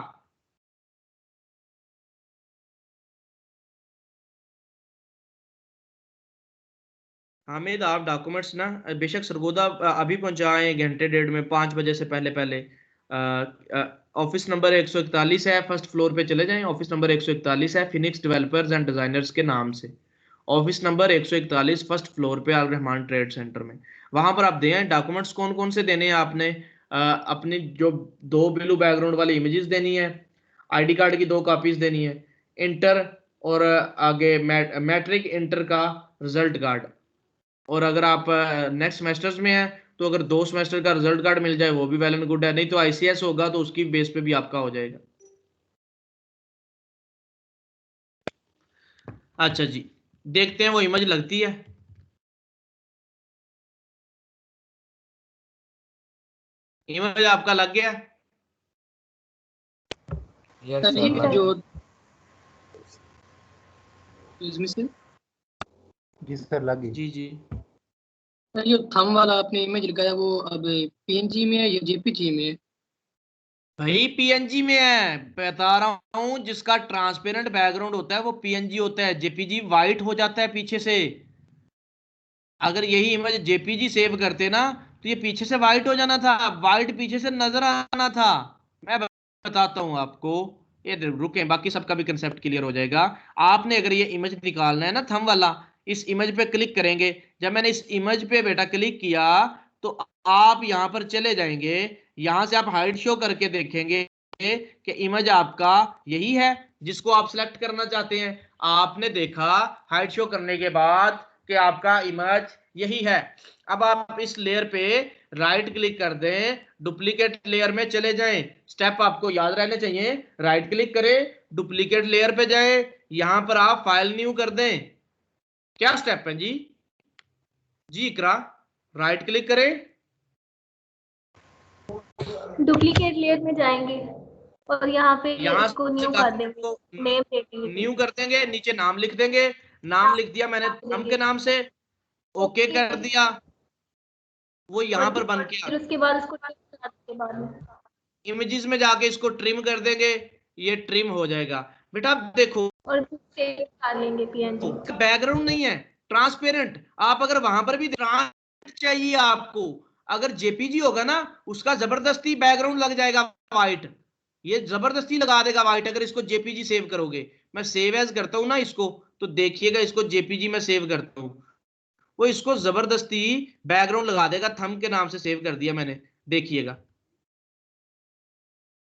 हामिद, आप डॉक्यूमेंट्स ना बेशक सरगोदा अभी पहुंचाएं, घंटे डेढ़ में, 5 बजे से पहले पहले। ऑफिस नंबर 141 है, फर्स्ट फ्लोर पे चले जाएं। ऑफिस नंबर 141 है, फिनिक्स डेवलपर्स एंड डिजाइनर्स के नाम से। ऑफिस नंबर 141 फर्स्ट फ्लोर पे, अल रहमान ट्रेड सेंटर में। वहां पर आप दें। डॉक्यूमेंट्स कौन कौन से देने हैं आपने? अपनी जो 2 ब्लू बैकग्राउंड वाली इमेजेस देनी है, आईडी कार्ड की 2 कॉपीज देनी है, इंटर और आगे मैट्रिक इंटर का रिजल्ट कार्ड। और अगर आप नेक्स्ट सेमेस्टर्स में हैं तो अगर 2 सेमेस्टर का रिजल्ट कार्ड मिल जाए वो भी वेल एंड गुड है, नहीं तो आईसीएस होगा तो उसकी बेस पे भी आपका हो जाएगा। अच्छा जी, देखते हैं वो इमेज लगती है। इमेज आपका लग गया? Yes sir sir. ये लग जो इसमें से जी सर लगी। जी जी। सर ये थंब वाला आपने इमेज लगाया वो अब पीएनजी में है या जेपीजी में है? भाई पीएनजी में है, बता रहा हूं। जिसका ट्रांसपेरेंट बैकग्राउंड होता है वो पीएनजी होता है, जेपीजी वाइट हो जाता है पीछे से। अगर यही इमेज जेपीजी सेव करते ना तो ये पीछे से वाइट हो जाना था, वाइट पीछे से नजर आना था। मैं बताता हूं आपको, ये रुकें, बाकी सबका भी कंसेप्ट क्लियर हो जाएगा। आपने अगर ये इमेज निकालना है ना थंब वाला, इस इमेज पे क्लिक करेंगे। जब मैंने इस इमेज पे बेटा क्लिक किया तो आप यहां पर चले जाएंगे। यहां से आप हाइड शो करके देखेंगे कि इमेज आपका यही है जिसको आप सिलेक्ट करना चाहते हैं। आपने देखा हाइड शो करने के बाद कि आपका इमेज यही है। अब आप इस लेयर पे राइट क्लिक कर दें, डुप्लीकेट लेयर में चले जाएं। स्टेप आपको याद रहने चाहिए, राइट क्लिक करें, डुप्लीकेट लेयर पे जाएं, यहां पर आप फाइल न्यू कर दें। क्या स्टेप है जी? जी इकरा, राइट क्लिक करें, डुप्लीकेट लेयर में जाएंगे। और यहाँ पे यहाँ इसको से न्यू कर देंगे, नेम दे देंगे, न्यू कर देंगे, नीचे नाम लिख देंगे, नाम लिख दिया मैंने थंब के नाम से, ओके कर दिया, वो यहाँ पर बन के फिर उसके बाद उसको के बाद में इमेजेस में जाके इसको ट्रिम कर देंगे, ये ट्रिम हो जाएगा। बेटा अब देखो और सेव कर लेंगे पीएनजी। बैकग्राउंड नहीं है ट्रांसपेरेंट, आप अगर वहां पर भी चाहिए आपको, अगर जेपीजी होगा ना उसका जबरदस्ती बैकग्राउंड लग जाएगा व्हाइट, ये जबरदस्ती लगा देगा व्हाइट अगर इसको जेपीजी सेव करोगे। मैं सेव एज करता हूं ना इसको, तो देखिएगा इसको जेपीजी में सेव करता हूं, वो इसको जबरदस्ती बैकग्राउंड लगा देगा, थंब के नाम से सेव कर दिया मैंने, देखिएगा।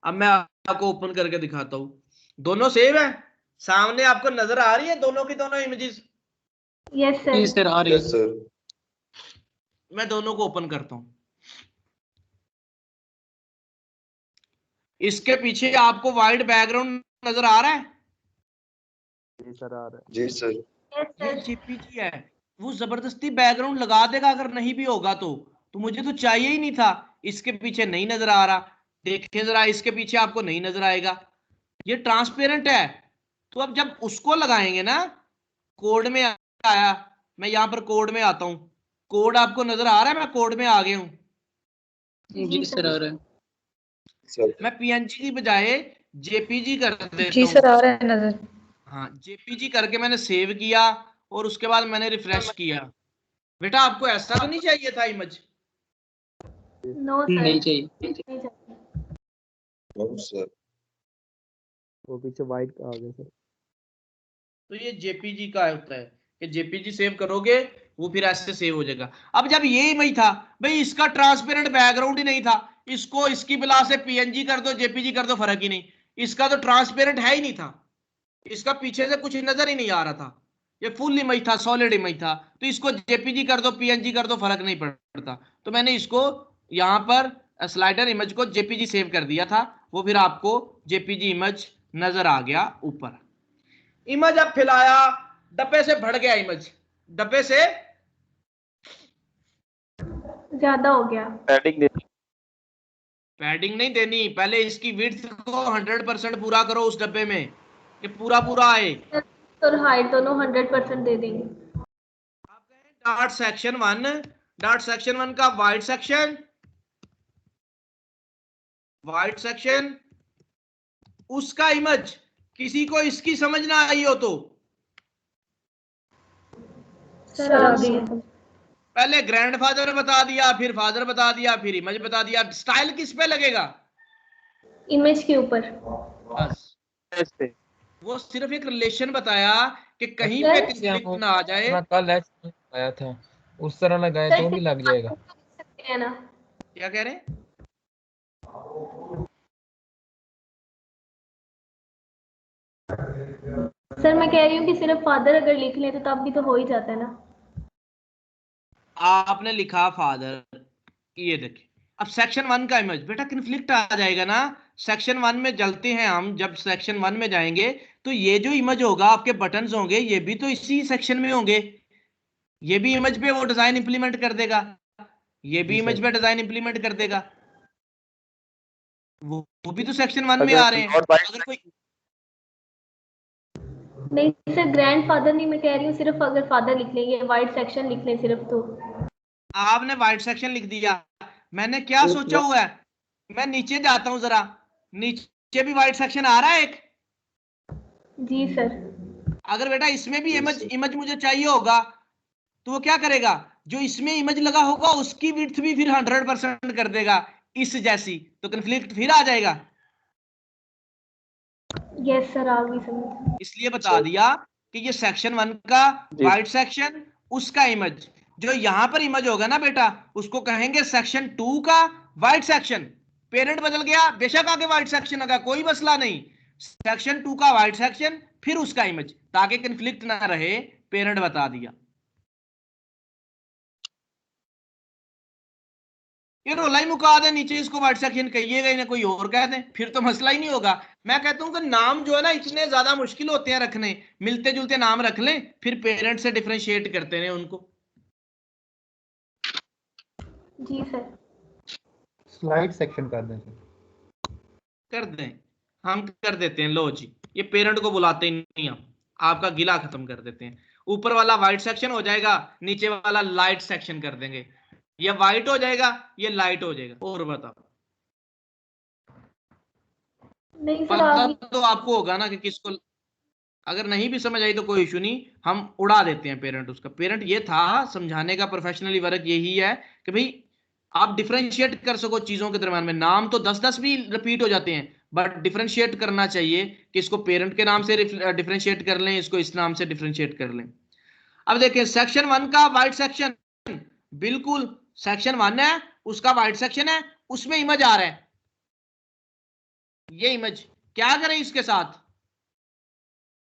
अब मैं आपको ओपन करके दिखाता हूं, दोनों सेव है, सामने आपको नजर आ रही है दोनों की दोनों इमेजेस? Yes sir. जी सर, आ रही है। Yes sir. मैं दोनों को ओपन करता हूं, इसके पीछे आपको वाइट बैकग्राउंड नजर आ रहा है? जी सर आ रहा है। जी सर। ये जेपीजी है, वो जबरदस्ती बैकग्राउंड लगा देगा अगर नहीं भी होगा तो मुझे तो चाहिए ही नहीं था, इसके पीछे नहीं नजर आ रहा, देखिए जरा इसके पीछे आपको नहीं नजर आएगा, ये ट्रांसपेरेंट है। तो अब जब उसको लगाएंगे ना, कोड में आया, मैं यहाँ पर कोड में आता हूँ, कोड आपको नजर आ रहा है? मैं कोड में आ गया हूँ, जी सर, आ रहा है। सर मैं पीएनजी की बजाय जेपीजी कर देता जी हूँ। सर आ रहा है नजर। हाँ, जेपीजी करके मैंने सेव किया और उसके बाद मैंने रिफ्रेश किया। बेटा आपको ऐसा तो नहीं चाहिए था इमेज? नो सर, नहीं चाहिए। नहीं चाहिए। No sir. वो पीछे वाइट का आ गया सर। तो ये जेपीजी का होता है कि जेपीजी सेव करोगे वो फिर ऐसे सेव हो जाएगा। अब जब ये इमेज था भाई, इसका ट्रांसपेरेंट बैकग्राउंड ही नहीं था, इसको इसकी बिला से पीएनजी कर दो जेपीजी कर दो फर्क ही नहीं, इसका तो ट्रांसपेरेंट है ही नहीं था, इसका पीछे से कुछ नजर ही नहीं आ रहा था, ये फुल इमेज था, सॉलिड इमेज था, तो इसको जेपीजी कर दो पीएनजी कर दो फर्क नहीं पड़ता। तो मैंने इसको यहाँ पर स्लाइडर इमेज को जेपीजी सेव कर दिया था, वो फिर आपको जेपीजी इमेज नजर आ गया ऊपर। इमेज अब फैलाया, डब्बे से बढ़ गया इमेज, डब्बे से ज्यादा हो गया। पैडिंग दे पैडिंग नहीं देनी, पहले इसकी विड्थ को 100% पूरा करो उस डब्बे में, कि पूरा पूरा आए। और हाइट दोनों 100% दे देंगे। आप कहें डॉट सेक्शन 1, डॉट सेक्शन 1 का वाइट सेक्शन, वाइट सेक्शन उसका इमेज, किसी को इसकी समझ ना आई हो तो सर आ गई। पहले ग्रैंडफादर बता दिया, फिर फादर बता दिया, फिर इमेज बता दिया, स्टाइल किस पे लगेगा? इमेज के ऊपर। बस पे। वो सिर्फ एक रिलेशन बताया कि कहीं पे कंफ्लिक्ट ना आ जाए। कल आया था उस तरह लगाए तो भी लग जाएगा। है ना? क्या कह रहे हैं? सर मैं कह रही हूँ कि सिर्फ फादर अगर लिख लें तो तब भी तो हो ही जाता है ना। आपने लिखा फादर, ये देखिए अब सेक्शन 1 का इमेज, बेटा कन्फ्लिक्ट आ जाएगा ना, सेक्शन 1 में जलते हैं हम, जब सेक्शन 1 में जाएंगे तो ये जो इमेज होगा, आपके बटन्स होंगे, ये भी तो इसी सेक्शन में होंगे, ये भी इमेज पे वो डिजाइन इंप्लीमेंट कर देगा, ये भी इमेज पे डिजाइन इंप्लीमेंट कर देगा, वो भी तो सेक्शन 1 में आ रहे हैं। अगर कोई नहीं सर, ग्रैंडफादर नहीं, मैं कह रही हूँ सिर्फ अगर फादर लिख लेंगे, वाइट सेक्शन लिख लें सिर्फ तो। आपने वाइट सेक्शन लिख दिया, मैंने क्या सोचा हुआ है, मैं नीचे जाता हूं जरा, नीचे भी वाइट सेक्शन आ रहा है एक। जी सर। अगर बेटा इसमें भी इमेज मुझे चाहिए होगा तो वो क्या करेगा, जो इसमें इमेज लगा होगा उसकी विड्थ भी फिर 100% कर देगा इस जैसी, तो कन्फ्लिक्ट फिर आ जाएगा। यस सर, आ गई समझ। इसलिए बता दिया कि ये सेक्शन 1 का वाइट सेक्शन, उसका इमेज, जो यहां पर इमेज होगा ना बेटा, उसको कहेंगे सेक्शन 2 का वाइट सेक्शन। पेरेंट बदल गया बेशक आगे वाइट सेक्शन होगा, कोई मसला नहीं, सेक्शन 2 का वाइट सेक्शन फिर उसका इमेज, ताकि कंफ्लिक्ट ना रहे, पेरेंट बता दिया। ये रोला ही मुका दे नीचे, इसको वाइट सेक्शन कहिएगा ही ना, कोई और कह दे, फिर तो मसला ही नहीं होगा। मैं कहता हूं कि नाम जो है ना इतने ज्यादा मुश्किल होते हैं रखने, मिलते जुलते नाम रख लें, फिर पेरेंट से डिफरेंशिएट करते रहे उनको। जी सर। स्लाइड सेक्शन कर दें सर। कर दें, हम कर देते हैं, लो जी, ये पेरेंट को बुलाते ही नहीं, हम आपका गिला खत्म कर देते हैं। ऊपर वाला व्हाइट सेक्शन हो जाएगा, नीचे वाला लाइट सेक्शन कर देंगे, ये व्हाइट हो जाएगा, ये लाइट हो जाएगा। और बताओ, नहीं सर पता आगे तो आपको होगा ना कि किसको, अगर नहीं भी समझ आई तो कोई इशू नहीं, हम उड़ा देते हैं पेरेंट। उसका पेरेंट ये था समझाने का, प्रोफेशनली वर्क यही है कि भाई आप डिफरेंशिएट कर सको चीजों के दरम्यान में। नाम तो 10-10 भी रिपीट हो जाते हैं, बट डिफरेंशिएट करना चाहिए कि इसको पेरेंट के नाम से डिफरेंशिएट कर लें, इसको इस नाम से डिफरेंशिएट कर लें। अब देखें सेक्शन 1 का व्हाइट सेक्शन, बिल्कुल सेक्शन 1 है, उसका व्हाइट सेक्शन है, उसमें इमेज आ रहा है, ये इमेज। क्या करें इसके साथ,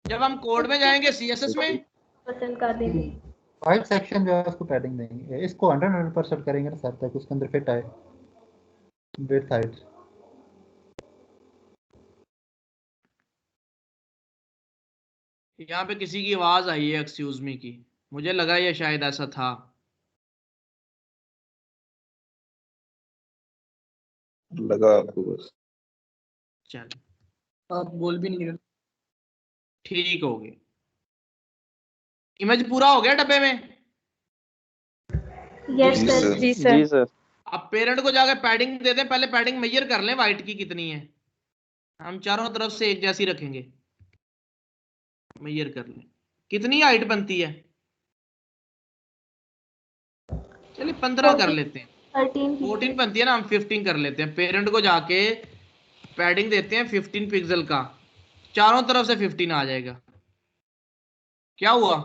जब हम कोड में जाएंगे सीएसएस में, पसंद कर देंगे। व्हाइट सेक्शन जो है उसको पैडिंग देंगे, इसको 100% करेंगे ना सर, तक उसके अंदर फिट आए विड्थ हाइट। यहाँ पे किसी की आवाज आई है एक्सक्यूज मी की, मुझे लगा ये शायद ऐसा था। लगा आपको बस। चल आप बोल भी नहीं रहे। ठीक हो गया, इमेज पूरा हो गया डब्बे में। यस जी सर। सर। जी जी सर। अब पेरेंट को जाकर पैडिंग दे दें, पहले पैडिंग मेजर कर लें वाइट की कितनी है, हम चारों तरफ से एक जैसी रखेंगे, मेजर कर लें कितनी हाइट बनती है। चलिए 15 कर लेते हैं, 14 बनती है ना, हम 15 कर लेते हैं। पेरेंट को जाके पैडिंग देते हैं 15 पिक्सल का, चारों तरफ से 15 आ जाएगा। क्या हुआ,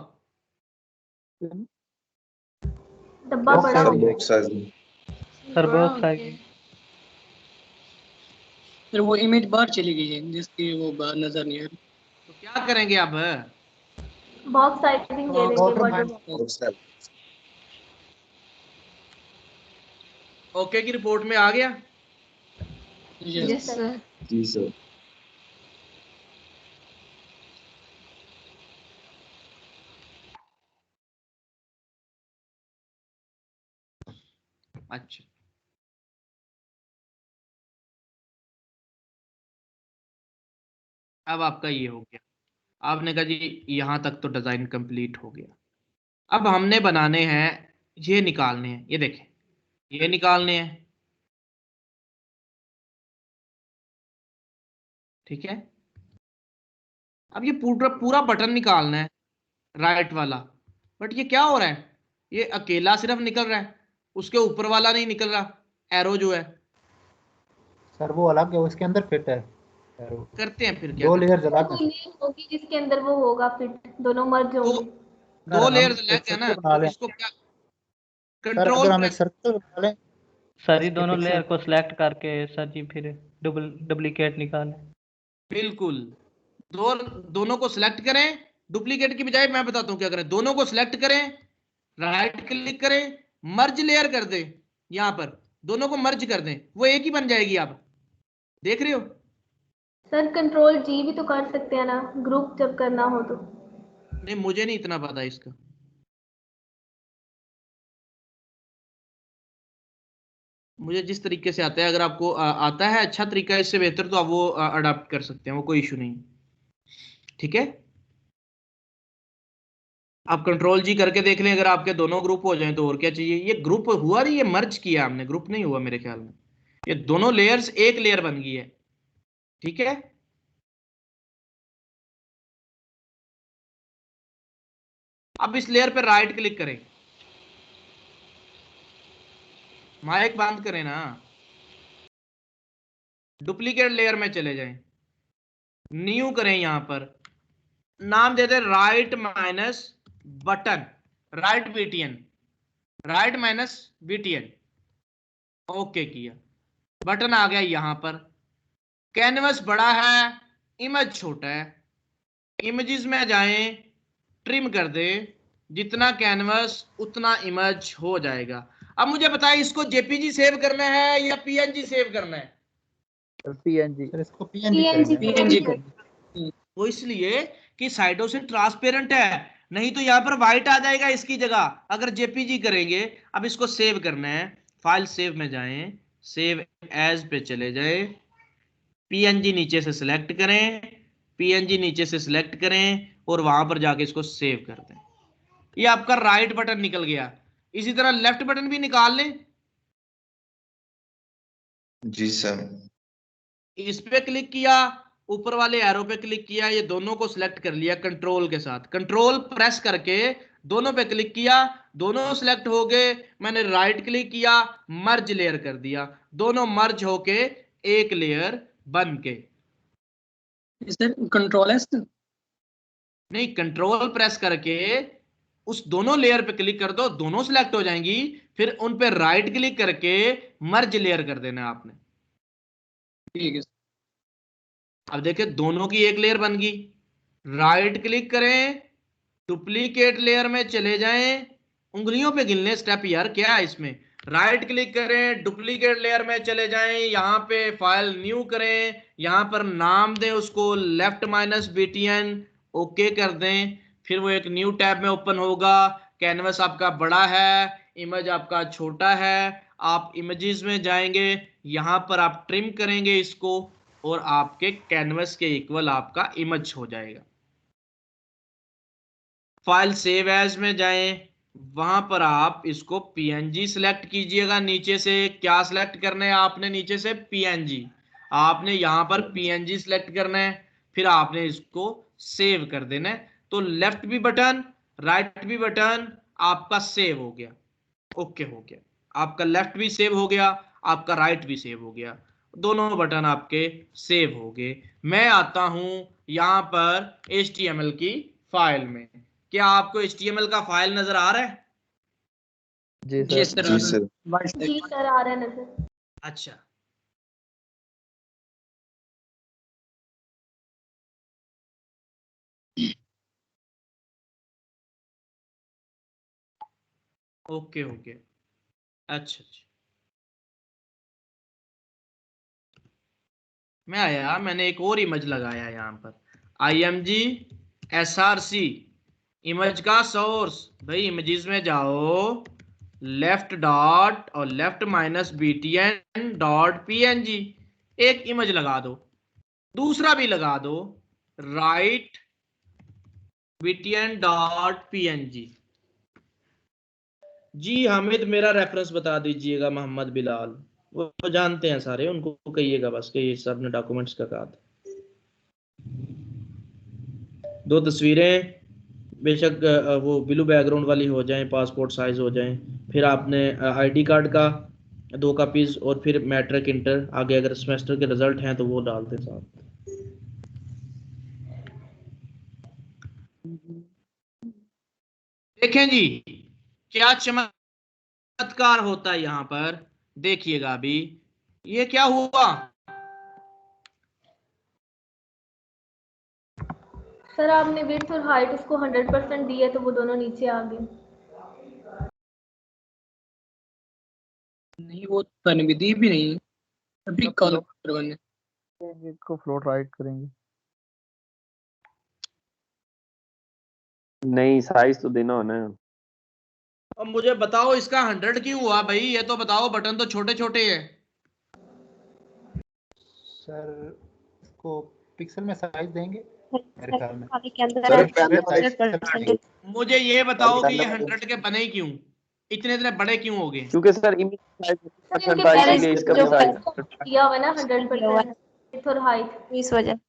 डब्बा बड़ा सर हो गया। Box size sir box size फिर वो इमेज बाहर चली गई है, जिसकी वो बाहर नजर नहीं आ रही। तो क्या करेंगे अब, बॉक्स साइजिंग दे देंगे बॉर्डर बॉक्स साइज। ओके की रिपोर्ट में आ गया। Yes sir. जी सर। अच्छा अब आपका ये हो गया, आपने कहा जी यहां तक तो डिजाइन कंप्लीट हो गया। अब हमने बनाने हैं, ये निकालने हैं, ये देखें ये निकालने हैं, ठीक है। अब ये पूरा पूरा बटन निकालना है राइट वाला, बट ये क्या हो रहा है, ये अकेला सिर्फ निकल रहा है, उसके ऊपर वाला नहीं निकल रहा, एरो जो है। सर वो अलग है, उसके अंदर फिट है एरो। करते हैं फिर क्या दो करते लेयर जला के होगी जिसके अंदर वो होगा फिट, दोनों मर्ज हैं? होंगे। दो हम लेयर्स एक अलग है ना, सर्कल बना तो लें। इसको क्या सर कंट्रोल अगर हम एक सर्कल बना लें, सारी इसके दोनों पिक्सल लेयर को सिलेक्ट करके सर जी फिर डुप्लीकेट निकालें। बिल्कुल, दोनों को सिलेक्ट करें, डुप्लीकेट की बजाय मैं बताता हूं क्या करें, दोनों को सिलेक्ट करें, राइट क्लिक करें, मर्ज लेयर कर दें, यहां पर दोनों को मर्ज कर दें, वो एक ही बन जाएगी। आप देख रहे हो, सर कंट्रोल जी भी तो कर सकते हैं ना, ग्रुप जब करना हो तो। नहीं मुझे नहीं इतना पता इसका, मुझे जिस तरीके से आता है, अगर आपको आता है अच्छा तरीका इससे बेहतर, तो आप वो अडॉप्ट कर सकते हैं, वो कोई इशू नहीं, ठीक है। आप कंट्रोल जी करके देख लें, अगर आपके दोनों ग्रुप हो जाएं तो और क्या चाहिए। ये ग्रुप हुआ नहीं, ये मर्ज किया हमने, ग्रुप नहीं हुआ मेरे ख्याल में, ये दोनों लेयर्स एक लेयर बन गई है, ठीक है। अब इस लेयर पे राइट क्लिक करें, माइक बंद करें ना, डुप्लीकेट लेयर में चले जाएं, न्यू करें, यहां पर नाम दे दें right minus button, right BTN, right minus BTN, okay किया, बटन आ गया यहां पर। कैनवस बड़ा है, इमेज छोटा है, इमेजेस में जाएं, ट्रिम कर दें, जितना कैनवस उतना इमेज हो जाएगा। अब मुझे बताएं इसको जेपीजी सेव करना है या पीएनजी सेव करना है? पीएनजी। सर इसको पीएनजी करेंगे। पीएनजी को वो इसलिए कि साइडों से ट्रांसपेरेंट है, नहीं तो यहाँ पर व्हाइट आ जाएगा इसकी जगह, अगर जेपीजी करेंगे। अब इसको सेव करना है, फाइल सेव में जाएं, सेव एज पे चले जाएं, पीएनजी नीचे से सिलेक्ट करें, पीएनजी नीचे से सिलेक्ट करें और वहां पर जाके इसको सेव कर दें। ये आपका राइट बटन निकल गया। इसी तरह लेफ्ट बटन भी निकाल लें। जी सर। इस पे क्लिक किया, ऊपर वाले एरो पे क्लिक किया, ये दोनों को सिलेक्ट कर लिया कंट्रोल के साथ, कंट्रोल प्रेस करके दोनों पे क्लिक किया, दोनों सिलेक्ट हो गए। मैंने राइट क्लिक किया, मर्ज लेयर कर दिया, दोनों मर्ज होके एक लेयर बन के। सर कंट्रोल एस नहीं, कंट्रोल प्रेस करके उस दोनों लेयर पे क्लिक कर दो, दोनों सिलेक्ट हो जाएंगी, फिर उन पे राइट क्लिक करके मर्ज लेयर कर देना आपने। ठीक है। अब देखिए दोनों की एक लेयर बन गई। राइट क्लिक करें, डुप्लीकेट लेयर में चले जाएं, उंगलियों पे गिन लें स्टेप यार, क्या है इसमें। राइट क्लिक करें, डुप्लीकेट लेयर में चले जाएं, यहाँ पे फाइल न्यू करें, यहाँ पर नाम दें उसको लेफ्ट माइनस BTN, ओके कर दें। फिर वो एक न्यू टैब में ओपन होगा। कैनवस आपका बड़ा है, इमेज आपका छोटा है। आप इमेजेस में जाएंगे, यहाँ पर आप ट्रिम करेंगे इसको और आपके कैनवस के इक्वल आपका इमेज हो जाएगा। फाइल सेव एज में जाएं, वहां पर आप इसको PNG सिलेक्ट कीजिएगा। नीचे से क्या सिलेक्ट करना है आपने, नीचे से PNG, आपने यहां पर PNG सिलेक्ट करना है, फिर आपने इसको सेव कर देना है। तो लेफ्ट भी बटन राइट भी बटन आपका सेव हो गया, ओके हो गया। आपका लेफ्ट भी सेव हो गया, आपका राइट भी सेव हो गया, दोनों बटन आपके सेव हो गए। मैं आता हूं यहां पर HTML की फाइल में। क्या आपको HTML का फाइल नजर आ रहा है? जी जी सर। सर जी सर। जी सर आ रहा है नजर। अच्छा, ओके हो गया। अच्छा अच्छा, मैं आया, मैंने एक और इमेज लगाया यहाँ पर, IMG SRC इमेज का सोर्स। भाई इमेजेस में जाओ, लेफ्ट डॉट और left minus BTN dot PNG, एक इमेज लगा दो, दूसरा भी लगा दो, राइट BTN डॉट PNG। जी हामिद, मेरा रेफरेंस बता दीजिएगा, मोहम्मद बिलाल, वो जानते हैं सारे, उनको कहिएगा बस कि ये सब ने डॉक्यूमेंट्स का कहा था। दो तस्वीरें बेशक वो ब्लू बैकग्राउंड वाली हो जाएं, पासपोर्ट साइज हो जाएं, फिर आपने ID कार्ड का 2 कॉपीज और फिर मैट्रिक इंटर, आगे अगर सेमेस्टर के रिजल्ट हैं तो वो डालते साथ। देखें जी क्या चमत्कार होता है यहाँ पर, देखिएगा अभी ये क्या हुआ। सर आपने विड्थ और हाइट उसको 100% दी है तो वो दोनों नीचे आ गए। नहीं, वो मैंने भी दी भी नहीं अभी कॉल करवाने। इसको फ्लोट राइट करेंगे। नहीं, साइज तो देना होना है। अब मुझे बताओ इसका 100 क्यों हुआ भाई, ये तो बताओ, बटन तो छोटे छोटे हैं। सर इसको पिक्सल में साइज देंगे मेरे ख्याल में। मुझे ये बताओ कि ये 100 के बने क्यों, इतने इतने बड़े क्यों हो गए? क्योंकि सर इमेज इनके पेरेंट्स जो किया हुआ ना 100% विड्थ और हाइट, इस वजह।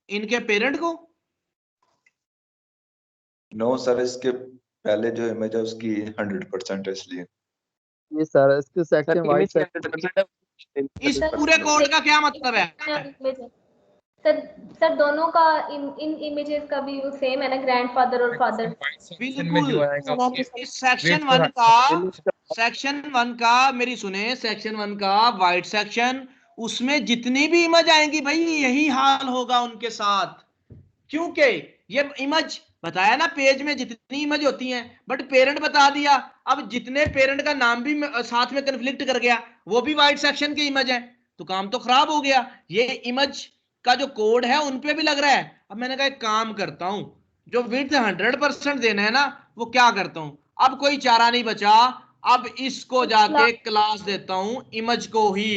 इनके पेरेंट को? नो सर, इसके पहले जो इमेज है उसकी 100% है, इसलिए। ये सर इसके सेक्शन वाइज इस पूरे कोड का क्या मतलब है? सर दोनों का इन इमेजेस का भी सेम है ना, ग्रैंडफादर और फादर। बिल्कुल। इस सेक्शन 1 का मेरी सुने, सेक्शन 1 का वाइट सेक्शन, उसमें जितनी भी इमेज आएंगी भाई यही हाल होगा उनके साथ, क्योंकि ये इमेज बताया ना पेज में जितनी इमेज होती हैं, बट पेरेंट बता दिया। अब जितने पेरेंट का नाम भी साथ में कन्फ्लिक्ट कर गया, वो भी वाइट सेक्शन की इमेज है, तो काम तो खराब हो गया। ये इमेज का जो कोड है उन पे भी लग रहा है। अब मैंने कहा एक काम करता हूं, जो विड्थ 100% देना है ना, वो क्या करता हूं, अब कोई चारा नहीं बचा, अब इसको जाके क्लास देता हूं इमेज को ही।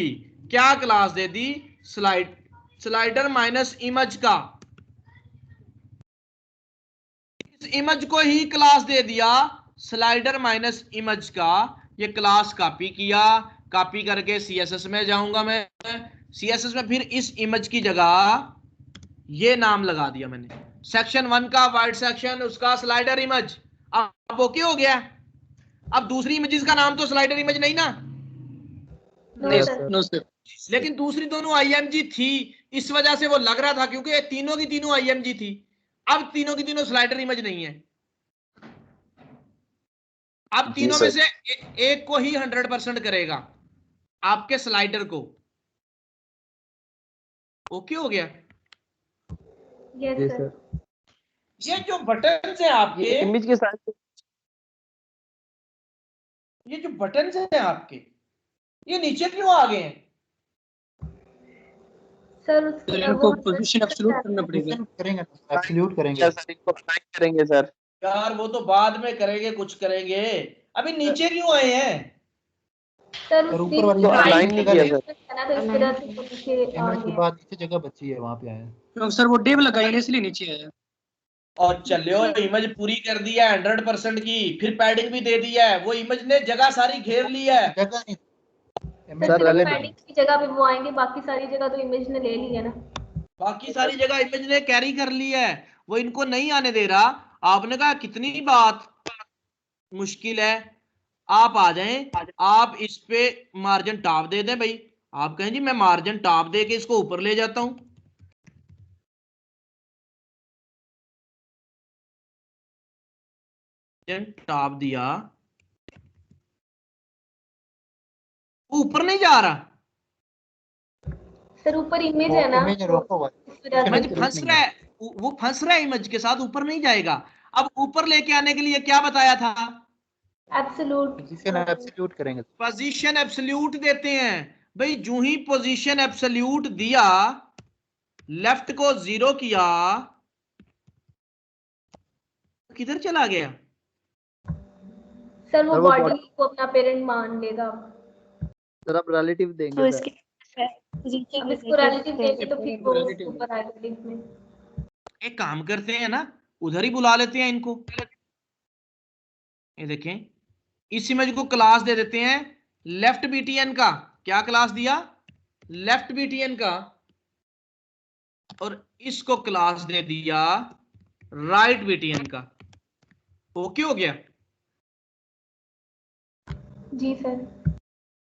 क्या क्लास दे दी? स्लाइड स्लाइडर माइनस इमेज का, इस इमेज को ही क्लास दे दिया स्लाइडर माइनस इमेज का। ये क्लास कॉपी किया, कॉपी करके सीएसएस में जाऊंगा मैं, सीएसएस में फिर इस इमेज की जगह ये नाम लगा दिया मैंने, सेक्शन 1 का वाइड सेक्शन, उसका स्लाइडर इमेज। अब ओके हो गया। अब दूसरी इमेजेस का नाम तो स्लाइडर इमेज नहीं ना, नो सर। लेकिन दूसरी दोनों आईएमजी थी, इस वजह से वो लग रहा था, क्योंकि तीनों की तीनों आईएमजी थी। अब तीनों की तीनों स्लाइडर इमेज नहीं है। अब जी तीनों में सर। से एक को ही 100% करेगा, आपके स्लाइडर को। ओके हो गया। यस जी सर। सर। ये जो बटन है आपके, ये इमेज के साथ ये जो बटन है आपके, ये नीचे क्यों आ गए हैं? सर तो उसके इनको वो पोजीशन एब्सोल्यूट करना पड़ेगा। Absolute करेंगे, एब्सोल्यूट करेंगे। सर इनको असाइन करेंगे सर। यार वो तो बाद में करेंगे, कुछ करेंगे, अभी नीचे क्यों आए हैं? सर सर उसकी ऊपर वाली तो इमेज अलाइन की नहीं जगह किया ले, सर। है ना, तो इस वजह से वो नीचे आ इमेज के गए। बाद नीचे जगह बची है, वहां पे आए हैं। तो सर वो डेव लगाई है इसलिए नीचे आया। और चलो इमेज पूरी कर दिया 100% की, फिर पैडिंग भी दे दिया है, वो इमेज ने जगह सारी घेर ली है। जगह नहीं, इमेज सर सर, की सिर्फ पहले जगह पैडिंग की जगह पे वो आएंगे, बाकी सारी जगह तो इमेज ने ले ली है ना। बाकी सारी जगह इमेज ने कैरी कर ली है, वो इनको नहीं आने दे रहा। आपने कहा कितनी बात मुश्किल है, आप आ जाएं, आप इस पे मार्जिन टॉप दे दें भाई। आप कहें जी मैं मार्जिन टॉप दे के इसको ऊपर ले जाता हूं, टॉप दिया, वो ऊपर नहीं जा रहा, सर ऊपर इमेज वो है ना, इमेज तो रोका हुआ है, इस वजह पोजीशन से इमेज नीचे। एब्सोल्यूट फंस नहीं रहा है। है, वो फंस रहा है इमेज के साथ, ऊपर नहीं जाएगा। अब ऊपर लेके आने के लिए क्या बताया था? एब्सोल्यूट पोजीशन एब्सोल्यूट करेंगे। पोजीशन एब्सोल्यूट देते हैं भाई। जो ही पोजीशन एब्सोल्यूट दिया, लेफ्ट को 0 किया, किधर चला गया? सर वो सर वो बॉडी को अपना पेरेंट मान लेगा। सर आप रिलेटिव तो देंगे सर। अब इसको रिलेटिव देंगे तो फिर वो relative ऊपर आएगा लिंक में। एक काम करते हैं ना, उधर ही बुला लेते हैं इनको। ये देखें, इस इमेज को क्लास दे देते हैं लेफ्ट बीटीएन का। क्या क्लास दिया? लेफ्ट बीटीएन का। और इसको क्लास दे दिया राइट बीटीएन का। ओके हो गया। जी सर।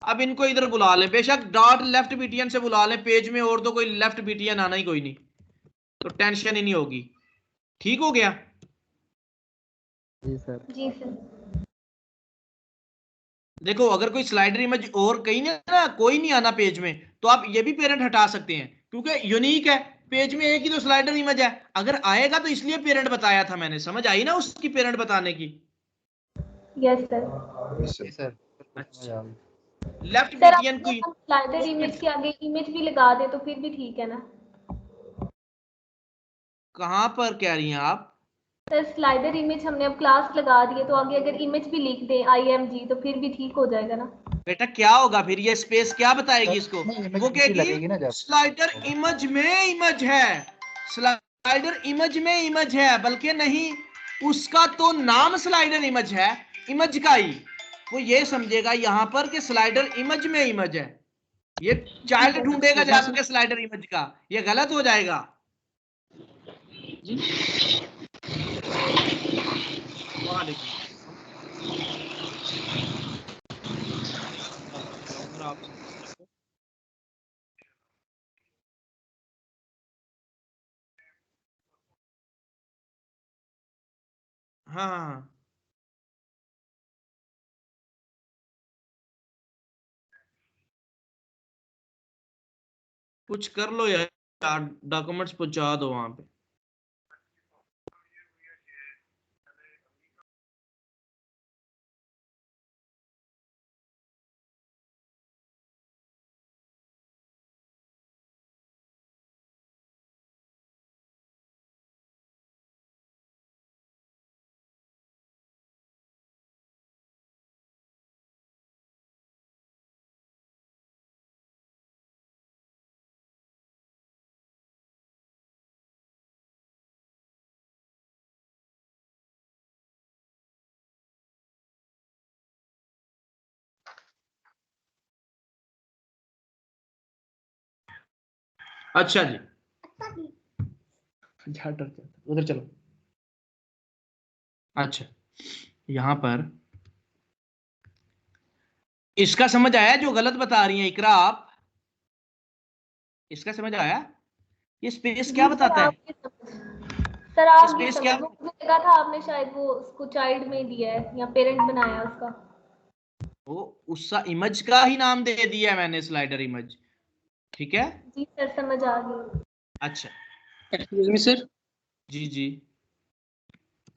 अब इनको इधर बुला लें, बेशक डॉट लेफ्ट बीटीएन से बुला लें पेज में, और तो कोई लेफ्ट बीटीएन आना ही कोई नहीं, तो टेंशन ही नहीं होगी। ठीक हो गया। जी सर। जी सर। देखो अगर कोई स्लाइडर इमेज और कहीं ना कोई नहीं आना पेज में, तो आप ये भी पेरेंट हटा सकते हैं, क्योंकि यूनिक है। पेज में एक ही तो स्लाइडर इमेज है, अगर आएगा तो इसलिए पेरेंट बताया था मैंने। समझ आई ना उसकी पेरेंट बताने की? Yes sir. जी सर, बिल्कुल समझ आ गई। लेफ्ट सर बीटीएन अगर की हम स्लाइडर इमेज के आगे इमेज भी लगा दे तो फिर भी ठीक है ना? कहां पर कह रही हैं आप? सर स्लाइडर इमेज हमने अब क्लास लगा दी है, तो आगे अगर इमेज भी लिख दें IMG तो फिर भी ठीक हो जाएगा ना? बेटा क्या होगा फिर? ये स्पेस क्या बताएगी इसको? नहीं, इमेज वो दूसरी कहेगी लगेगी ना जब। स्लाइडर इमेज में इमेज है, स्लाइडर इमेज में इमेज है, बल्कि नहीं, उसका तो नाम स्लाइडर इमेज है, इमेज का ही। वो ये समझेगा यहां पर कि स्लाइडर इमेज में इमेज है, ये चाइल्ड ढूंढेगा जाकर स्लाइडर इमेज का। ये गलत हो जाएगा। वालेकुम आप हाँ हाँ हाँ। कुछ कर लो यार, डॉक्यूमेंट्स पहुंचा दो वहां पे। अच्छा जी, उधर चलो। अच्छा, यहां पर इसका समझ आया जो गलत बता रही है इकरा आप? इसका समझ आया? ये स्पेस क्या बताता है? सर आप ये स्पेस समझ, क्या? वो मुझे लगा था आपने शायद वो उसको चाइल्ड में दिया है या पेरेंट बनाया उसका। वो उसका इमेज का ही नाम दे दिया है मैंने, स्लाइडर इमेज। ठीक है जी सर, समझ आ गई। अच्छा एक्सक्यूज मी सर। जी जी।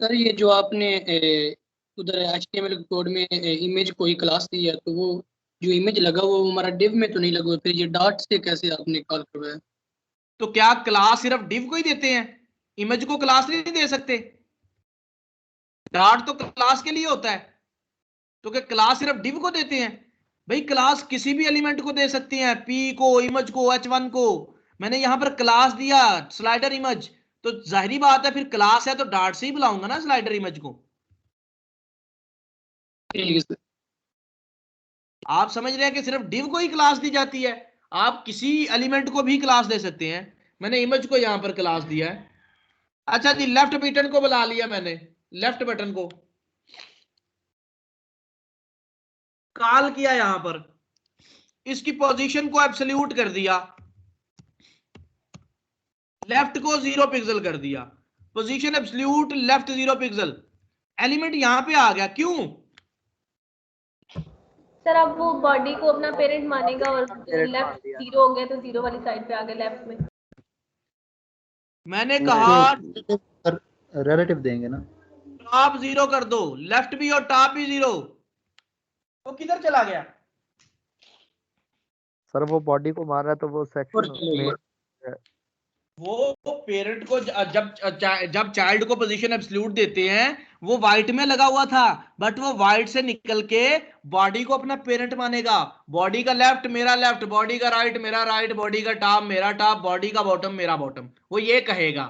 सर ये जो आपने उधर HTML कोड में इमेज कोई क्लास दी है, तो वो जो इमेज लगा हुआ वो हमारा डिव में तो नहीं लगा हुआ, फिर ये डॉट से कैसे आपने कॉल करवाया? तो क्या क्लास सिर्फ डिव को ही देते हैं? इमेज को क्लास नहीं दे सकते? डॉट तो क्लास के लिए होता है, तो क्या क्लास सिर्फ डिव को देते हैं? भाई क्लास किसी भी एलिमेंट को दे सकते हैं, पी को, इमेज को, h1 को। मैंने यहां पर क्लास दिया स्लाइडर इमेज, तो जाहिर बात है फिर क्लास है तो डॉट से ही बुलाऊंगा ना स्लाइडर इमेज को। ठीक है सर। आप समझ रहे हैं कि सिर्फ डिव को ही क्लास दी जाती है? आप किसी एलिमेंट को भी क्लास दे सकते हैं। मैंने इमेज को यहां पर क्लास दिया है। अच्छा जी, लेफ्ट बटन को बुला लिया मैंने, लेफ्ट बटन को कॉल किया, यहां पर इसकी पोजीशन को एब्सोल्यूट कर दिया, लेफ्ट को 0 पिक्सल कर दिया, position absolute left 0 pixel. Element यहां पे आ गया, क्यों? सर अब वो बॉडी को अपना पेरेंट मानेगा और लेफ्ट 0 हो गया तो 0 वाली साइड पे आ गया लेफ्ट में। मैंने कहा रिलेटिव देंगे ना, टॉप 0 कर दो, लेफ्ट भी और टॉप भी 0। तो किधर चला गया? सर वो बॉडी को मार रहा है तो वो सेक्शन में वो पेरेंट को जब चाइल्ड को पोजीशन एब्सोल्यूट देते हैं वो वाइट में लगा हुआ था, बट वो वाइट से निकल के बॉडी को अपना पेरेंट मानेगा। बॉडी का लेफ्ट मेरा लेफ्ट, बॉडी का राइट मेरा राइट, बॉडी का टॉप मेरा टॉप, बॉडी का बॉटम मेरा बॉटम, वो ये कहेगा।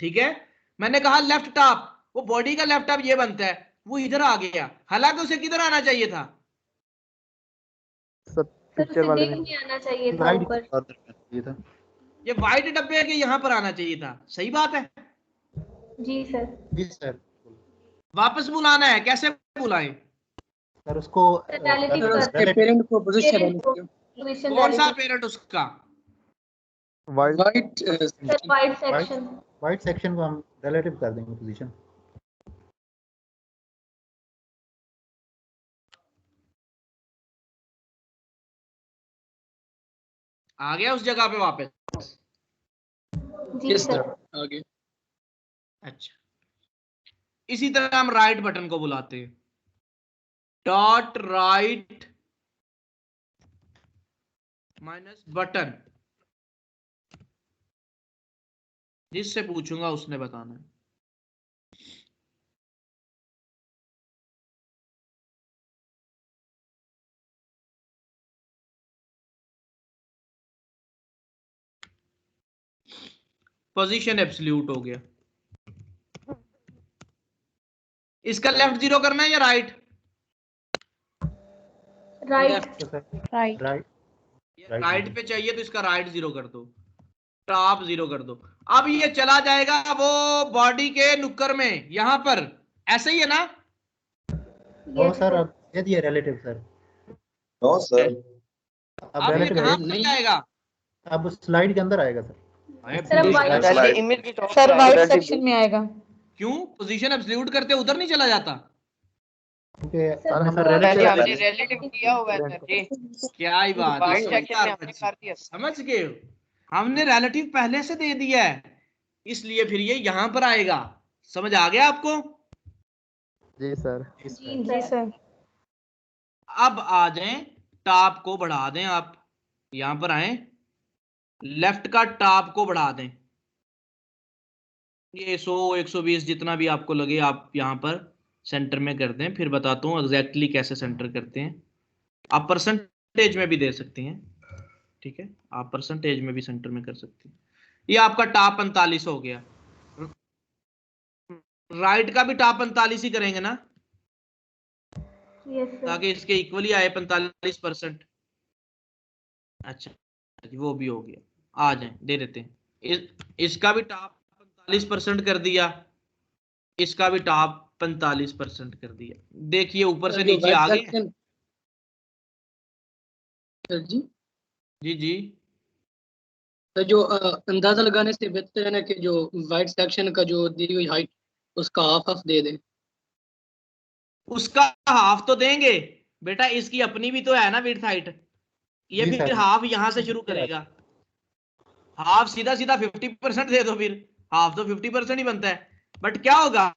ठीक है, मैंने कहा लेफ्ट टॉप, वो बॉडी का लेफ्ट टॉप ये बनता है, वो इधर आ गया, हालांकि उसे किधर आना चाहिए था? सर सर पिक्चर उसे वाले डिव में में आना चाहिए था स्लाइड ऊपर। ये था। ये वाइट डब्बे के यहां पर आना चाहिए था, सही बात है। जी सर। जी सर। वापस बुलाना है, कैसे बुलाएं? सर उसको रिलेटिव सर उसके relative- पेरेंट को पोजीशन पेरेंट को पोजीशन कौन सा पेरेंट उसका? White white sir white section. White section को हम रिलेटिव कर देंगे पोजीशन। आ गया उस जगह पे वापस? जी यस सर। सर आगे। अच्छा, इसी तरह हम राइट बटन को बुलाते हैं, डॉट राइट माइनस बटन। जिससे पूछूंगा उसने बताना है। पोजीशन एब्सोल्यूट हो गया। इसका लेफ्ट 0 करना है या राइट? राइट। राइट राइट पे चाहिए तो इसका राइट 0 कर दो, टॉप 0 कर दो। अब ये चला जाएगा वो बॉडी के नुक्कर में, यहां पर, ऐसे ही है ना? ओ सर अब ये दिए रिलेटिव सर। नो सर, अब अब ये रिलेटिव कहां पर जाएगा? अब स्लाइड के अंदर आएगा सर। सर अब white slide sir white section में आएगा। क्यों? पोजीशन एब्सोल्यूट करते उधर नहीं चला जाता? क्योंकि सर हमने हमने सर पहले हमने रिलेटिव रिलेटिव किया हुआ है सर जी, क्या ही बात है, वाइट सेक्शन में हमने समझदार कर दिया। समझ गए हो? हमने रिलेटिव पहले से दे दिया है, इसलिए फिर ये यहां पर आएगा। समझ आ गया आपको? जी सर। जी सर। अब आ जाएं, टॉप को बढ़ा दें, आप यहां पर आए, लेफ्ट का टॉप को बढ़ा दें, ये 100 120 जितना भी आपको लगे आप यहां पर सेंटर में कर दें। फिर बताता हूं एग्जैक्टली कैसे सेंटर करते हैं। आप परसेंटेज में भी दे सकते हैं, ठीक है, आप परसेंटेज में भी सेंटर में कर सकते हैं। ये आपका टॉप 45 हो गया। राइट का भी टॉप 45 ही करेंगे ना, यस सर। ताकि इसके इक्वली आए 45%। अच्छा वो भी हो गया। आ जाए, दे देते हैं। इसका भी टॉप 45% कर दिया, इसका भी टॉप 45% कर दिया। देखिए ऊपर से जो नीचे वेट आ गए। सेक्शन सर जी, जी जी, तो जो अंदाजा लगाने से बेहतर है ना कि जो वाइट सेक्शन का जो दी हुई हाइट उसका हाफ हाफ दे दें। उसका हाफ तो देंगे बेटा, इसकी अपनी भी तो है ना विड्थ हाइट, ये जी फिर सर। हाफ यहां से शुरू करेगा। हाफ सीधा सीधा 50% दे दो, फिर हाफ तो 50% ही बनता है। बट क्या होगा,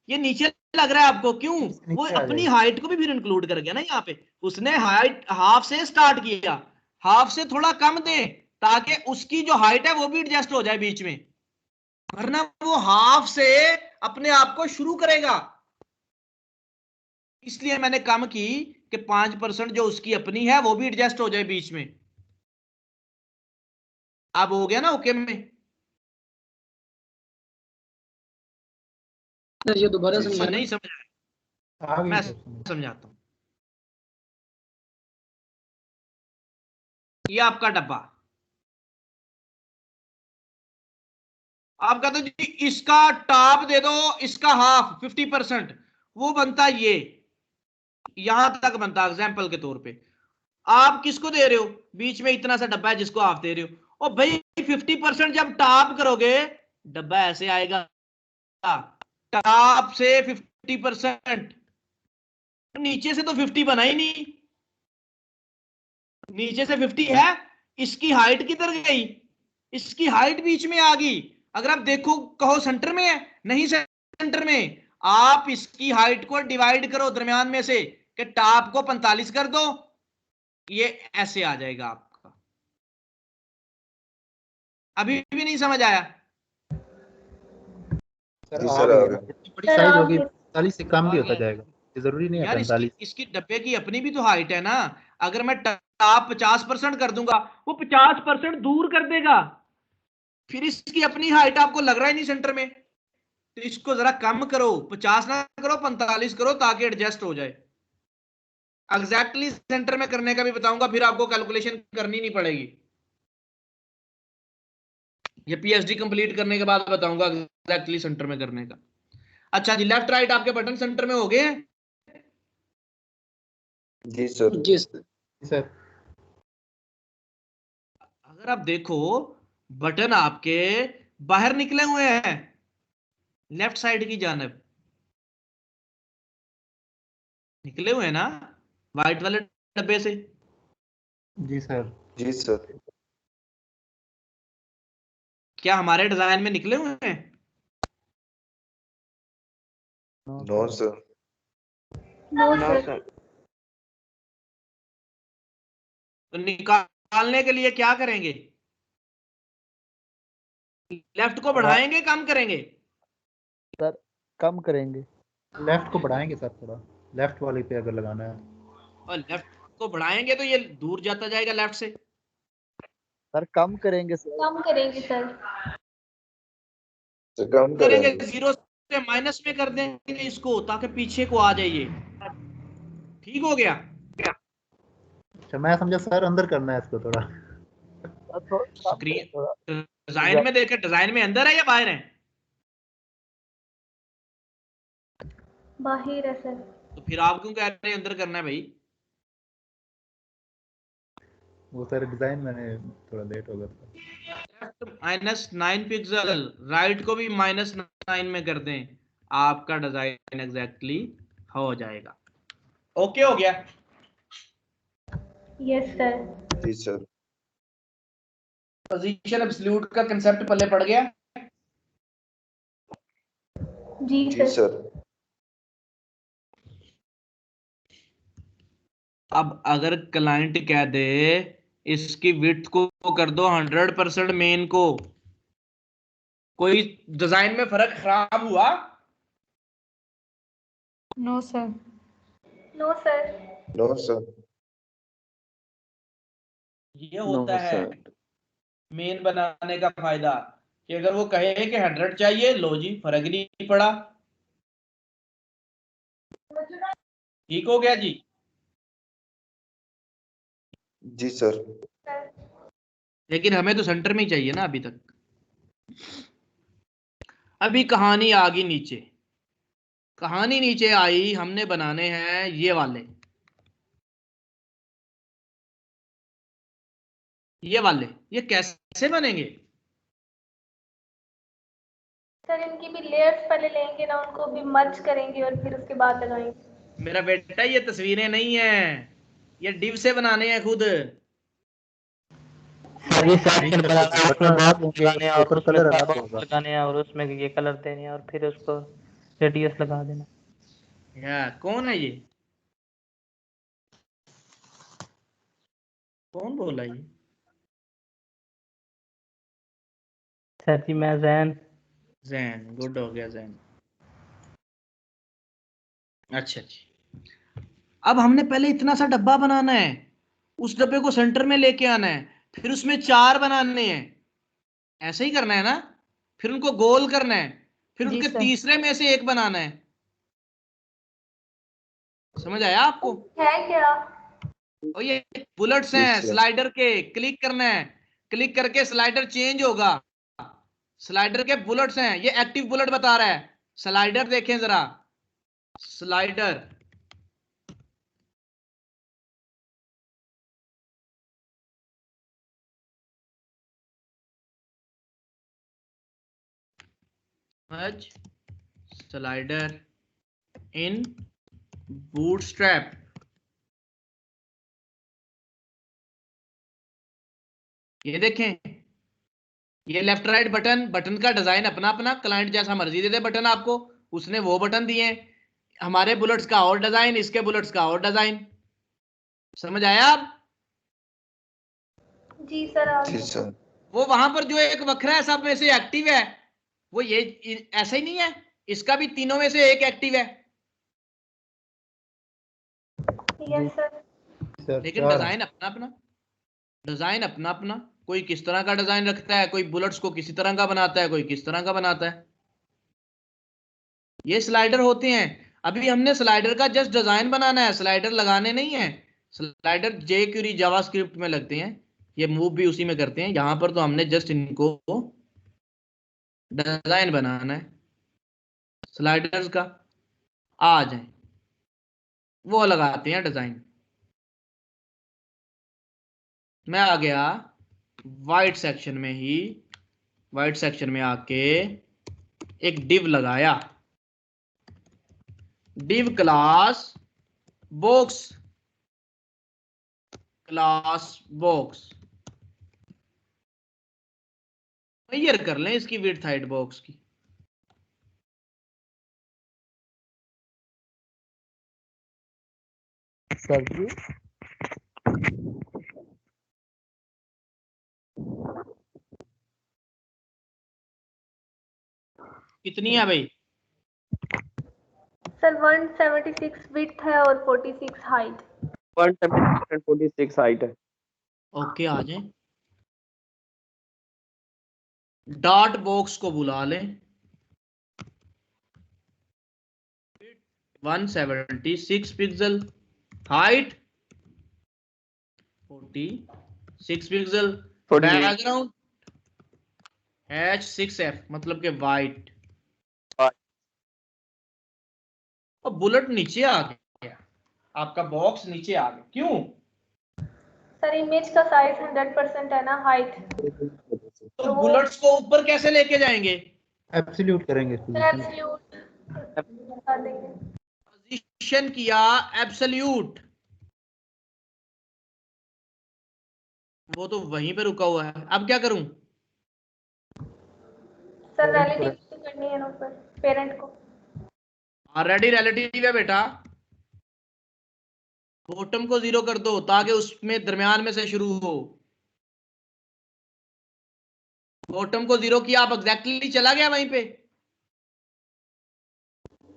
ये नीचे लग रहा है आपको, क्यों? वो नीचे आ अपनी जाएगा। हाइट को भी फिर इंक्लूड कर गया ना यहाँ पे। उसने हाइट हाफ से स्टार्ट किया, हाफ से थोड़ा कम दे ताकि उसकी जो हाइट है वो भी एडजस्ट हो जाए बीच में, वरना वो हाफ से अपने आप को शुरू करेगा। इसलिए मैंने कम की कि 5% जो उसकी अपनी है वो भी एडजस्ट हो जाए बीच में। अब हो गया ना ओके में? सर ये दोबारा जी मैं सर। समझाना। नहीं समझा, आ गई मैं सर समझ। समझाता हूं। ये आपका डब्बा, आप कहते हो जी इसका टॉप दे दो, इसका हाफ 50%, वो बनता ये, यहां तक बनता एग्जाम्पल के तौर पे। आप किसको दे रहे हो? बीच में इतना सा डब्बा है जिसको आप दे रहे हो। ओ भाई 50% जब टॉप करोगे डब्बा ऐसे आएगा, टॉप से 50%, नीचे से तो 50 बना ही नहीं, नीचे से 50 है, इसकी हाइट किधर गई? इसकी हाइट बीच में आ गई। अगर आप देखो कहो सेंटर में है, नहीं सेंटर में। आप इसकी हाइट को डिवाइड करो दरमियान में से कि टॉप को 45 कर दो, ये ऐसे आ जाएगा आपका। अभी भी नहीं समझ आया? सर जी आ सर, गई आ है ना, गए। जितनी बड़ी सर साइज आ होगी गए। 40 से कम आ भी होता गया। जाएगा, ये जरूरी नहीं है यार इसकी 45। इसकी डब्बे की अपनी भी तो हाइट है ना। अगर मैं टॉप 50% कर दूंगा, वो 50% दूर कर देगा, फिर इसकी अपनी हाइट आपको लग रहा है नहीं सेंटर में, तो इसको जरा कम करो, 50 ना करो 45 करो ताकि एडजस्ट हो जाए। एग्जैक्टली सेंटर में करने का भी बताऊंगा, फिर आपको कैलकुलेशन करनी नहीं पड़ेगी। ये पीएचडी कंप्लीट करने के बाद बताऊंगा एग्जैक्टली सेंटर में करने का। अच्छा जी, लेफ्ट राइट आपके बटन सेंटर में हो गए हैं? जी सर। जी सर। सर अगर आप देखो बटन आपके बाहर निकले हुए हैं लेफ्ट साइड की जानब, निकले हुए हैं ना व्हाइट वाले डब्बे से? जी सर। जी सर। क्या हमारे डिजाइन में निकले हुए हैं? No sir. No no sir. Sir. तो निकालने के लिए क्या करेंगे? लेफ्ट को बढ़ाएंगे कम करेंगे? सर कम करेंगे। लेफ्ट को बढ़ाएंगे सर, थोड़ा लेफ्ट वाले पे अगर लगाना है। और लेफ्ट को बढ़ाएंगे तो ये दूर जाता जाएगा लेफ्ट से। सर कम करेंगे सर। कम करेंगे सर। तो कम करेंगे करेंगे। 0 से माइनस में कर देंगे इसको ताकि पीछे को आ जाइए। ठीक हो गया? अच्छा मैं समझा सर अंदर करना है इसको थोड़ा। सर थोड़ा कम करें, थोड़ा स्क्रीन डिजाइन में देखे, डिजाइन में अंदर है या बाहर है? बाहर है सर। तो फिर आप क्यों कह रहे हैं अंदर करना है भाई? वो सर डिजाइन मैंने थोड़ा लेट हो गया था। लेफ्ट -9 पिक्सल, राइट को भी -9 में कर दें, आपका डिजाइन एग्जैक्टली हो जाएगा। ओके हो गया? Yes sir. जी सर। पोजीशन एब्सोल्यूट का कांसेप्ट पल्ले पड़ गया? जी जी सर। सर। अब अगर क्लाइंट कह दे इसकी विड्थ को कर दो 100% मेन को, कोई डिजाइन में फर्क खराब हुआ? No sir. No sir. No sir. ये नो होता है सर। मेन बनाने का फायदा, कि अगर वो कहे कि 100 चाहिए, लो जी फर्क ही नहीं पड़ा। ठीक हो गया जी? जी सर। लेकिन हमें तो सेंटर में ही चाहिए ना अभी तक। अभी कहानी आ गई नीचे, कहानी नीचे आई, हमने बनाने हैं ये वाले, ये कैसे बनेंगे? सर इनकी भी लेयर्स पहले लेंगे ना, उनको भी मर्ज करेंगे और फिर उसके बाद लगाएंगे। मेरा बेटा ये तस्वीरें नहीं है, ये डिव से बनाने हैं खुद। सर ये सेक्शन बनाना है, उसमें बॉक्स लगाने हैं और पेपर उसमें कलर अलग बॉक्स होगा। लगाने हैं और उसमें ये कलर देने हैं और फिर उसको रेडियस लगा देना। या कौन है ये? कौन बोला ये? सर जी मैं जैन। जैन, गुड हो गया जैन। अच्छा जी, अब हमने पहले इतना सा डब्बा बनाना है, उस डब्बे को सेंटर में लेके आना है, फिर उसमें 4 बनाने हैं, ऐसे ही करना है ना, फिर उनको गोल करना है, फिर जी उनके सर। तीसरे में से एक बनाना है। समझ आया आपको? है क्या? और ये बुलेट्स जी हैं सर। स्लाइडर के, क्लिक करना है, क्लिक करके स्लाइडर चेंज होगा, स्लाइडर के बुलेट्स हैं, ये एक्टिव बुलेट बता रहा है। स्लाइडर देखें जरा, स्लाइडर स्लाइडर इन बूटस्ट्रैप। ये देखें, ये लेफ्ट राइट बटन, बटन का डिजाइन अपना अपना, क्लाइंट जैसा मर्जी दे दे बटन आपको, उसने वो बटन दिए। हमारे बुलेट्स का और डिजाइन, इसके बुलेट्स का और डिजाइन। समझ आया आप? जी सर आ जी गया। सर। वो वहां पर जो एक वक्रा है सब में से एक्टिव है, वो ये ऐसा ही नहीं है, इसका भी तीनों में से एक एक्टिव है, यस सर। सर लेकिन 4 डिजाइन अपना अपना, डिजाइन अपना अपना। कोई किस तरह का डिजाइन रखता है, कोई बुलेट्स को किसी तरह का बनाता है, कोई किस तरह का बनाता है। ये स्लाइडर होते हैं। अभी हमने स्लाइडर का जस्ट डिजाइन बनाना है, स्लाइडर लगाने नहीं है। स्लाइडर jQuery जावास्क्रिप्ट में लगते हैं, ये मूव भी उसी में करते हैं। यहां पर तो हमने जस्ट इनको डिजाइन बनाना है स्लाइडर्स का। आ जाए वो लगाते हैं डिजाइन। मैं आ गया वाइट सेक्शन में ही, वाइट सेक्शन में आके एक डिव लगाया, div class box, class box. Clear कर लें इसकी विड्थ हाइट बॉक्स की। सर जी कितनी है भाई? सर 176 विड्थ है और 46 हाइट। 146 हाइट है। ओके आ जाए, डॉट बॉक्स को बुला लें। 176 pixel, height 46 pixel, 48 background H6F मतलब के वाइट। और बुलेट नीचे आ गया, आपका बॉक्स नीचे आ गया, क्यों? सर इमेज का साइज 100% है ना, हाइट। तो बुलेट्स को ऊपर कैसे लेके जाएंगे? एब्सोल्यूट करेंगे इस पोजीशन एब्सोल्यूट कर देंगे। पोजीशन किया एब्सोल्यूट, वो तो वहीं पे रुका हुआ है। अब क्या करूं? सर रिलेटिव तो करनी है ना ऊपर, पेरेंट को। ऑलरेडी रिलेटिव है बेटा, बॉटम को 0 कर दो ताकि उसमें दरमियान में से शुरू हो। बॉटम को 0 किया, आप एग्जैक्टली चला गया वहीं पे।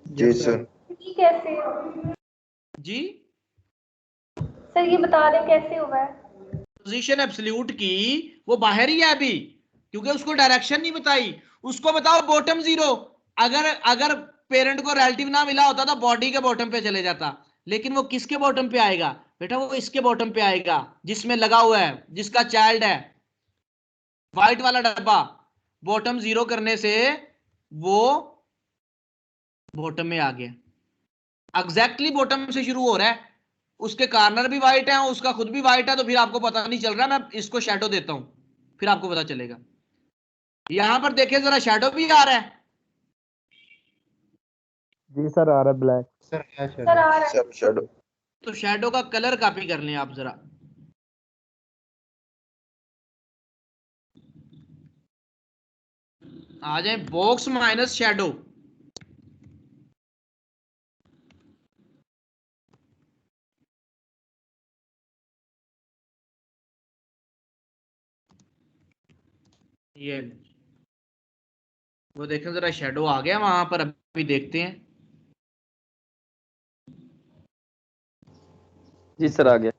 जी सर। ये कैसे? जी सर ये बता दें कैसे हुआ है? पोजीशन एब्सोल्यूट की, वो बाहर ही है अभी, क्योंकि उसको डायरेक्शन नहीं बताई। उसको बताओ बॉटम 0। अगर अगर पेरेंट को रिलेटिव ना मिला होता तो बॉडी के बॉटम पे चले जाता, लेकिन वो किसके बॉटम पे आएगा बेटा? वो इसके बॉटम पे आएगा जिसमें लगा हुआ है, जिसका चाइल्ड है। व्हाइट वाला डब्बा बॉटम 0 करने से वो बॉटम में आ गया, एग्जैक्टली बॉटम से शुरू हो रहा है, उसके कॉर्नर भी व्हाइट है, उसका खुद भी व्हाइट है, तो फिर आपको पता नहीं चल रहा। मैं इसको शैडो देता हूं, फिर आपको पता चलेगा। यहां पर देखें जरा, शैडो भी आ रहा है। जी सर आ रहा है ब्लैक। सर है सर आ रहा है। सर शैडो तो शैडो का कलर कॉपी कर लें आप जरा। आ जाए बॉक्स माइनस शैडो। ये वो देखें जरा, शैडो आ गया वहां पर, अभी देखते हैं। जी सर आ गया।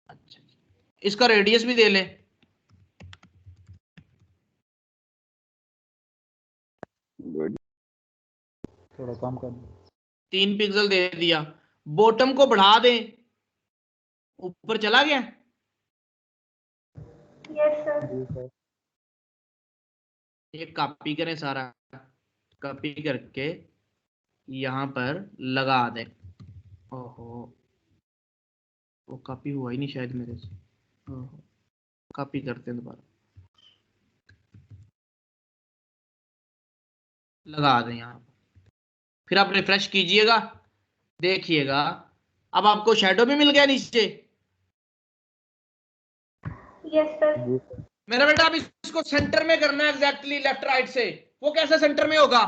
अच्छा, इसका रेडियस भी दे लें। थोड़ा कम कर 3 पिक्सल दे दिया। बॉटम को बढ़ा दें, ऊपर चला गया। Yes sir. जी सर ये कॉपी करें सारा, कॉपी करके यहां पर लगा दें। ओहो, वो कॉपी हुआ ही नहीं शायद मेरे से। ओहो, कॉपी करते हैं दोबारा, लगा दें यहाँ। फिर आप रिफ्रेश कीजिएगा, देखिएगा अब आपको शैडो भी मिल गया नीचे। Yes sir. जी सर मेरा बेटा अब इसको सेंटर में करना है, एग्जैक्टली लेफ्ट राइट से। वो कैसे सेंटर में होगा?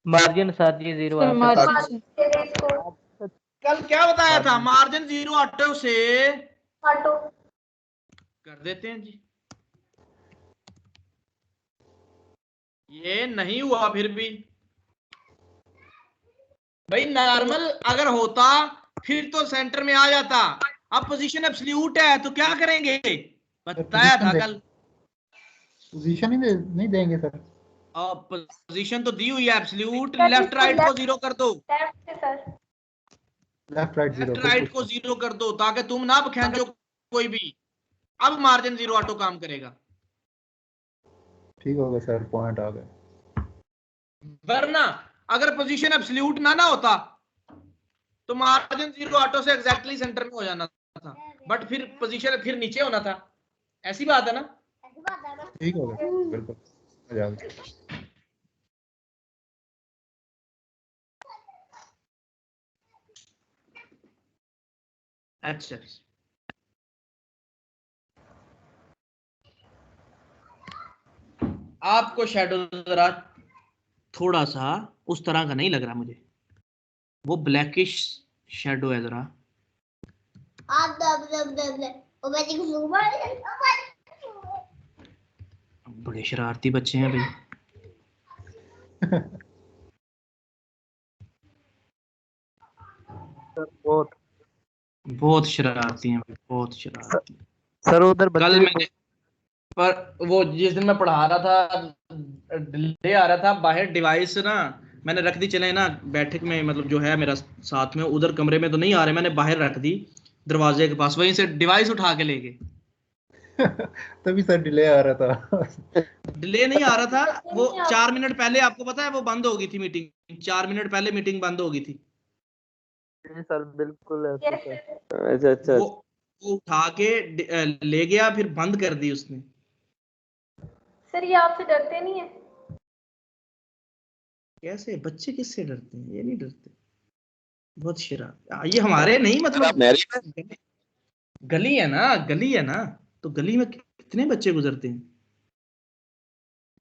मार्जिन सर जी 0 सर ऑटो। मार्जिन कल क्या बताया था? मार्जिन 0 ऑटो से ऑटो कर देते हैं जी। ये नहीं हुआ फिर भी भाई, नॉर्मल अगर होता फिर तो सेंटर में आ जाता। अब पोजीशन एब्सोल्यूट है तो क्या करेंगे? बताया था कल। पोजीशन ही नहीं देंगे सर। अब पोजीशन तो दी हुई है एब्सोल्यूट। लेफ्ट राइट को 0 कर दो, लेफ्ट से sir. Left right zero left right को 0 कर दो ताकि तुम ना खींचो कोई भी। अब मार्जिन 0 ऑटो काम करेगा। ठीक हो गया सर, पॉइंट आ गए। वरना अगर पोजीशन एब्सोल्यूट ना होता तो मार्जिन 0 ऑटो से एग्जैक्टली सेंटर में हो जाना था, बट फिर पोजीशन फिर नीचे होना था। ऐसी बात है ना? ठीक हो गया बिल्कुल, मजा आ गया। अच्छा, आपको शैडो जरा थोड़ा सा उस तरह का नहीं लग रहा मुझे, वो ब्लैकिश शैडो है जरा। बड़े शरारती बच्चे हैं भाई। सर बहुत शरारती हैं भाई, बहुत शरारती। सर उधर बच्चे कल भी मैंने पर वो जिस दिन मैं पढ़ा रहा था, डिले आ रहा था बाहर, डिवाइस ना मैंने रख दी, चले ना बैठक में, मतलब जो है मेरा साथ में, उधर कमरे में तो नहीं आ रहे, मैंने बाहर रख दी दरवाजे के पास, वहीं से डिवाइस उठा के ले गए। तभी सर डिले आ रहा था। डिले नहीं आ रहा था, वो 4 मिनट पहले, आपको पता है वो बंद हो गई थी मीटिंग, 4 मिनट पहले मीटिंग बंद हो गई थी। जी सर बिल्कुल ऐसे सर। अच्छा अच्छा वो उठा के ले गया, फिर बंद कर दी उसने। सर ये आपसे डरते नहीं है? कैसे बच्चे किससे डरते हैं? ये नहीं डरते, बहुत शरारत। ये हमारे नहीं, मतलब गली है ना, गली है ना, तो गली में कितने बच्चे गुजरते हैं,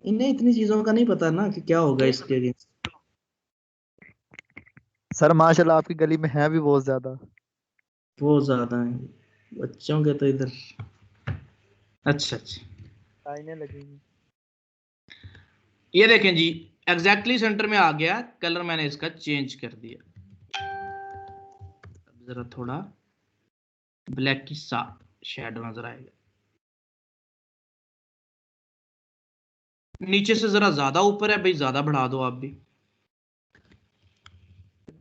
इन्हें इतनी चीजों का नहीं पता ना कि क्या होगा इसके अगेंस्ट। सर माशाल्लाह आपकी गली में है भी बहुत ज्यादा। बहुत ज्यादा है बच्चों के तो इधर। अच्छा अच्छा, आईने लगेंगी। ये देखें जी, एग्जैक्टली सेंटर में आ गया। कलर मैंने इसका चेंज कर दिया, जरा थोड़ा ब्लैक की सा शेडो नजर आएगा। नीचे से जरा ज्यादा ऊपर है भाई, ज्यादा बढ़ा दो आप भी।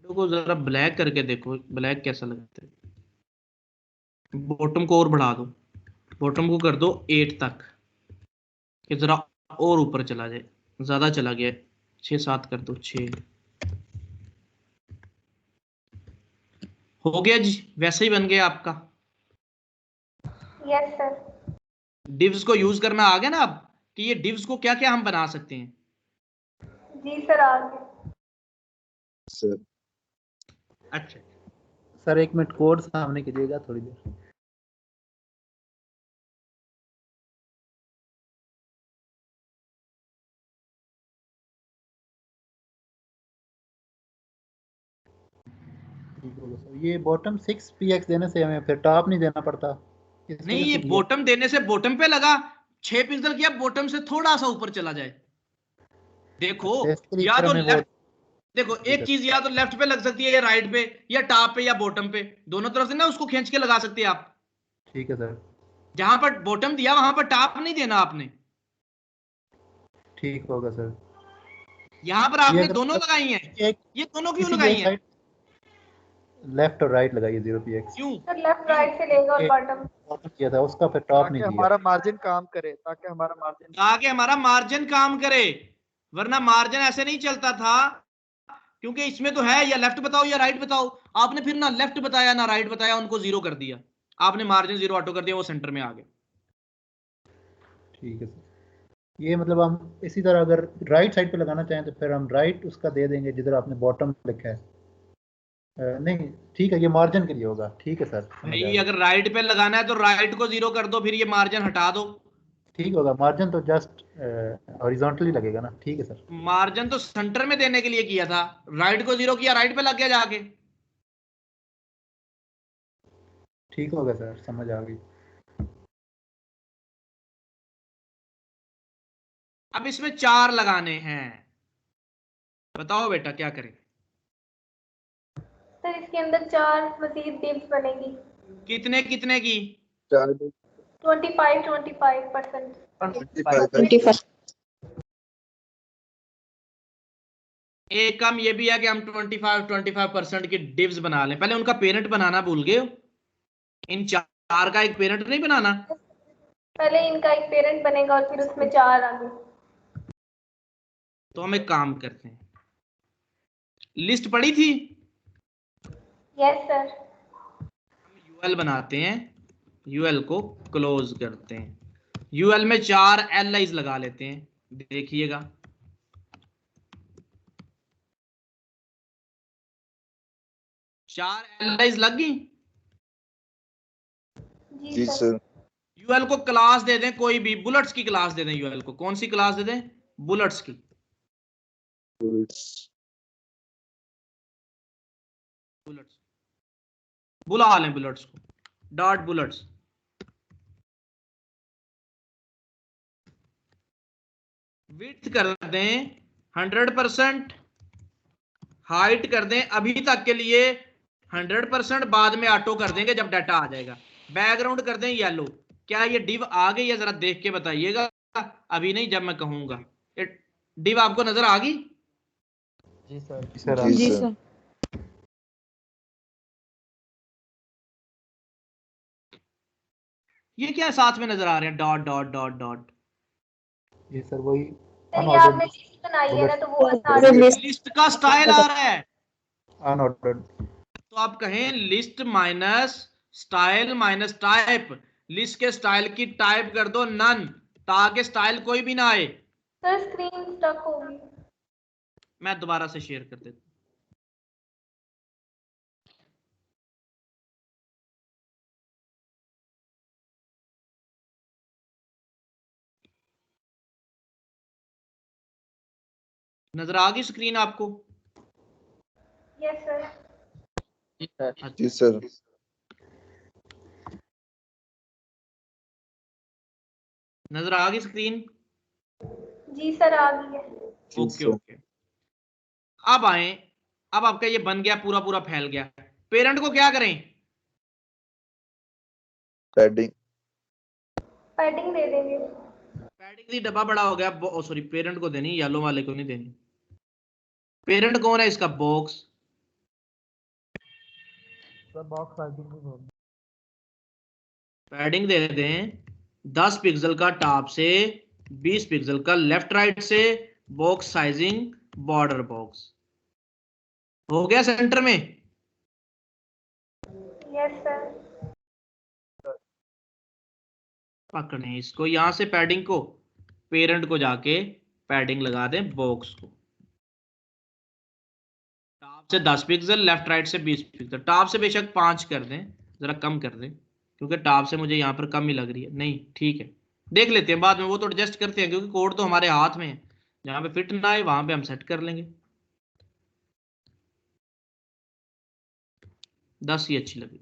को जरा ब्लैक करके देखो, ब्लैक कैसा लगता है। बॉटम को और बढ़ा दो, बॉटम को कर दो 8 तक कि जरा और ऊपर चला जाए, ज्यादा चला गया, 6-7 कर दो, 6 हो गया जी, वैसे ही बन गया आपका। Yes sir. डिव्स को यूज करना आ गया ना अब, कि ये डिव्स को क्या क्या हम बना सकते हैं। जी सर आ गया। सर अच्छा सर 1 मिनट कोड सामने कीजिएगा थोड़ी देर। ठीक होगा सर। ये बॉटम 6px देने से हमें फिर टॉप नहीं देना पड़ता, इस नहीं, वजह ये से दिया। बॉटम देने से बॉटम पे लगा, 6 पिक्सल किया, बॉटम से थोड़ा सा ऊपर चला जाए। देखो अच्छा, इसके लिए या फिर तो हमें वो लेफ्ट, देखो जी एक सर। चीज या तो लेफ्ट पे लग सकती है या राइट पे या टॉप पे या बॉटम पे, दोनों तरफ से ना उसको खींच के लगा सकते हैं आप। ठीक है सर, जहां पर बॉटम दिया वहां पर टॉप नहीं देना आपने, ठीक होगा सर। यहां पर ये आपने अगर दोनों लगाई हैं। एक ये दोनों क्यों किसी भी लगाई एक हैं? साइड लेफ्ट और राइट लगाइए 0px। क्यों? सर लेफ्ट राइट से लेगा और बॉटम। बॉटम किया था उसका फिर टॉप ताकि नहीं दिया। हमारा मार्जिन काम करे, ताकि हमारा मार्जिन ताकि हमारा मार्जिन काम करे, वरना मार्जिन ऐसे नहीं चलता था, क्योंकि इसमें तो है या लेफ्ट बताओ या राइट बताओ, आपने फिर ना लेफ्ट बताया ना राइट बताया, उनको 0 कर दिया, आपने मार्जिन 0 ऑटो कर दिया, वो सेंटर में आ गया। ठीक है सर। ये मतलब हम इसी तरह अगर राइट साइड पे लगाना चाहें तो फिर हम राइट उसका दे देंगे जिधर आपने बॉटम लिखा है। नहीं ठीक है, ये मार्जिन के लिए होगा। ठीक है सर, समझ आ भाई गया। अगर राइट पे लगाना है तो राइट को 0 कर दो, फिर ये मार्जिन हटा दो। ठीक होगा, मार्जिन तो जस्ट हॉरिजॉन्टली लगेगा ना। ठीक है सर। मार्जिन तो सेंटर में देने के लिए किया था, राइट को 0 किया, राइट पे लग गया जाके। ठीक होगा सर, समझ आ गई। अब इसमें 4 लगाने हैं, बताओ बेटा क्या करें। सर इसके अंदर 4 मजीद डिव्स बनेगी। कितने कितने की? 25% एक काम ये भी है कि हम 25% की डिव्स बना लें। पहले उनका पेरेंट बनाना भूल गए हो, इन 4 का एक पेरेंट नहीं बनाना। पहले इनका एक पेरेंट बनेगा और फिर उसमें 4 आगे। तो हम एक काम करते हैं, लिस्ट पड़ी थी, यस सर। यूएल बनाते हैं, यूएल को क्लोज करते हैं, यूएल में 4 एलाइज लगा लेते हैं। देखिएगा 4 एलाइज लग गई। जी सर। यूएल को क्लास दे दें कोई भी, बुलेट्स की क्लास दे दें यूएल को। कौन सी क्लास दे दें? बुलेट्स की। बुलेट्स बुला लें, bullets co dot bullets. Width कर दें 100%, हाइट कर दें अभी तक के लिए 100%, बाद में ऑटो कर देंगे जब डाटा आ जाएगा। बैकग्राउंड कर दें येलो। क्या ये डिव आ गई है? जरा देख के बताइएगा, अभी नहीं जब मैं कहूंगा। डिव आपको नजर आ गई? जी सर। जी सर। ये क्या साथ में नजर आ रहे हैं, डॉट डॉट डॉट डॉट? ये सर वही सर ये आपने लिस्ट बनाई है ना, तो वो आसान है। लिस्ट का स्टाइल आ रहा है, अनऑर्डर्ड। तो आप कहें list minus style minus type. List के स्टाइल की टाइप कर दो नन, ताकि स्टाइल कोई भी ना आए। सर स्क्रीन स्टक होगी। मैं दोबारा से शेयर कर देता हूं। नजर आ गई स्क्रीन आपको? Yes sir. जी सर। नजर आ गई स्क्रीन? जी सर आ गई है। Okay okay. अब आए, अब आपका ये बन गया, पूरा पूरा फैल गया। पेरेंट को क्या करें? पैडिंग। पैडिंग दे देंगे। पैडिंग की डब्बा बड़ा हो गया, सॉरी पेरेंट को देनी, येलो वाले को नहीं देनी। पेरेंट कौन है इसका? बॉक्स। बॉक्स पैडिंग नहीं बोल पैडिंग दे दें 10 पिक्सल का टॉप से, 20 पिक्सल का लेफ्ट राइट से, बॉक्स साइजिंग बॉर्डर बॉक्स। हो गया सेंटर में? Yes sir. पकड़े इसको, यहां से पैडिंग को, पेरेंट को जाके पैडिंग लगा दें बॉक्स को। टॉप से 10 पिक्सल, लेफ्ट राइट से 20 पिक्सल। टॉप से बेशक 5 कर दें, जरा कम कर दें, क्योंकि टॉप से मुझे यहाँ पर कम ही लग रही है। नहीं ठीक है, देख लेते हैं बाद में, वो तो एडजस्ट करते हैं, क्योंकि कोड तो हमारे हाथ में है। जहाँ पे फिट ना आए वहां पे हम सेट कर लेंगे। 10 ही अच्छी लगी।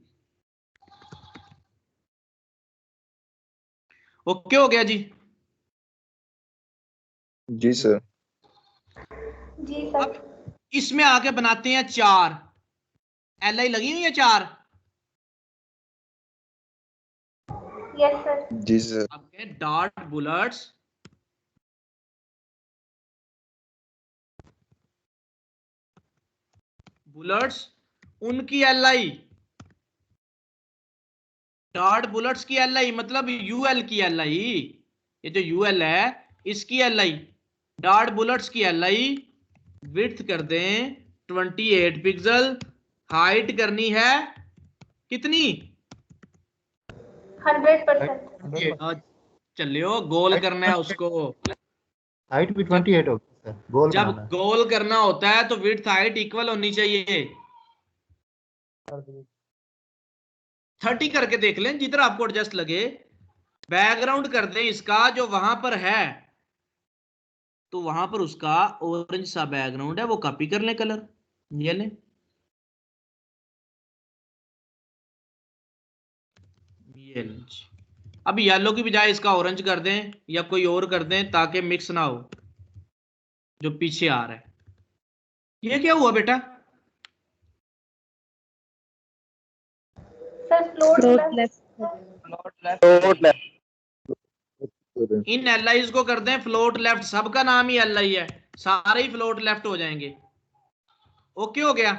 ओके हो गया जी? जी सर। जी सर। अब इसमें आके बनाते हैं 4 LI लगी हुई है 4। Yes sir. जी सर। आपके डॉट बुलेट्स, उनकी LI, डॉट बुलेट्स की LI मतलब UL की LI, ये जो UL है इसकी LI, डॉट बुलेट्स की LI विड्थ कर दें 28 पिक्सल, हाइट करनी है कितनी? 100%। चलियो गोल करना है उसको। हाइट भी 28 होगी सर, गोल जब बनाना है। गोल करना होता है तो विड्थ हाइट इक्वल होनी चाहिए। 30 करके देख लें, जिधर आपको एडजस्ट लगे। बैकग्राउंड कर दें इसका जो वहां पर है, तो वहां पर उसका ऑरेंज सा बैकग्राउंड है, वो कॉपी कर लें कलर, ये लें, ये लें। अब येलो की बजाय इसका ऑरेंज कर दें या कोई और कर दें, ताकि मिक्स ना हो जो पीछे आ रहा है। ये क्या हुआ बेटा? Sir float left. इन LIs को कर दें फ्लोट लेफ्ट, सबका नाम ही LI है, सारे ही फ्लोट लेफ्ट हो जाएंगे। ओके हो गया?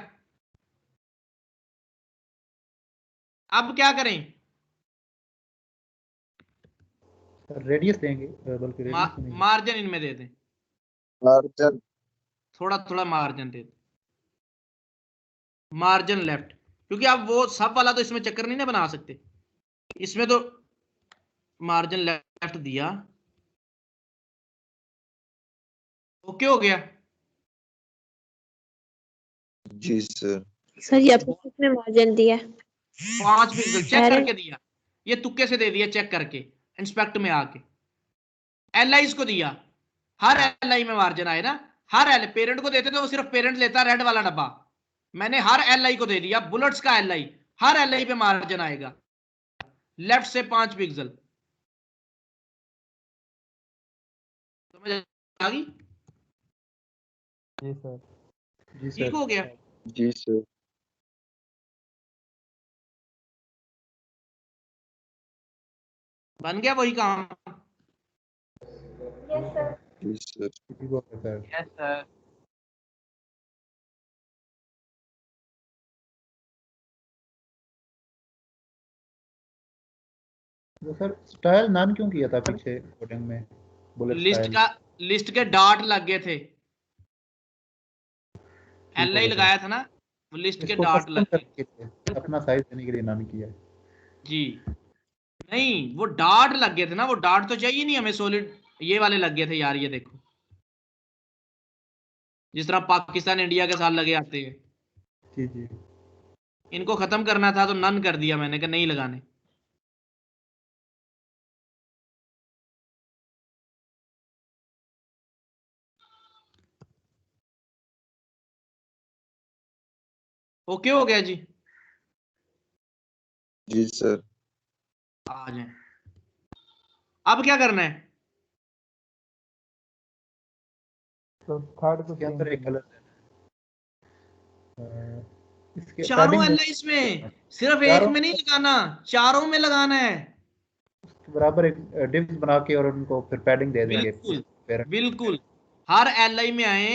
अब क्या करें? रेडियस देंगे, बल्कि रेडियस नहीं, मार्जिन इनमें दे दें, मार्जिन थोड़ा थोड़ा मार्जिन दे दें, मार्जिन लेफ्ट, क्योंकि आप वो सब वाला तो इसमें चक्कर नहीं ना बना सकते, इसमें तो मार्जिन लेफ्ट दिया। ओके हो गया? जी सर। सर ये आपको कितने मार्जिन दिया? 5 पिक्सल चेक करके दिया, ये तुक्के से दे दिया चेक करके, इंस्पेक्ट में आके LIs को दिया, हर LI में मार्जिन आए ना, हर एल पेरेंट को देते तो वो सिर्फ पेरेंट लेता रेड वाला डब्बा, मैंने हर LI को दे दिया, बुलेट्स का LI, हर LI पे मार्जिन आएगा, लेफ्ट से 5 पिक्सल। समझ आ गई? जी सर। जी सर। ठीक हो गया? जी सर। बन गया वही काम? Yes sir. जी सर। Yes sir. तो सर स्टाइल नन क्यों किया था पीछे कोडिंग में? बुलेट लिस्ट के डॉट लग गए थे, LI लगाया था ना, वो लिस्ट के डॉट लग गए, अपना साइज देने के लिए नन किया है जी। नहीं वो डॉट लग गए थे ना, वो डॉट तो चाहिए नहीं हमें, सॉलिड ये वाले लग गए थे यार, ये देखो जिस तरह पाकिस्तान इंडिया के साथ लगे आते हैं। जी जी। इनको खत्म करना था तो नन कर दिया मैंने, कहा नहीं लगाने। ओके हो गया जी? जी सर। आ जाए, अब क्या करना है? तो थर्ड को इसके अंदर एक कलर इसके चारों LIs में, सिर्फ एक में नहीं लगाना, चारों में लगाना है। बराबर एक डिव्स बना के और उनको फिर पैडिंग दे देंगे। बिल्कुल बिल्कुल, हर LI में आए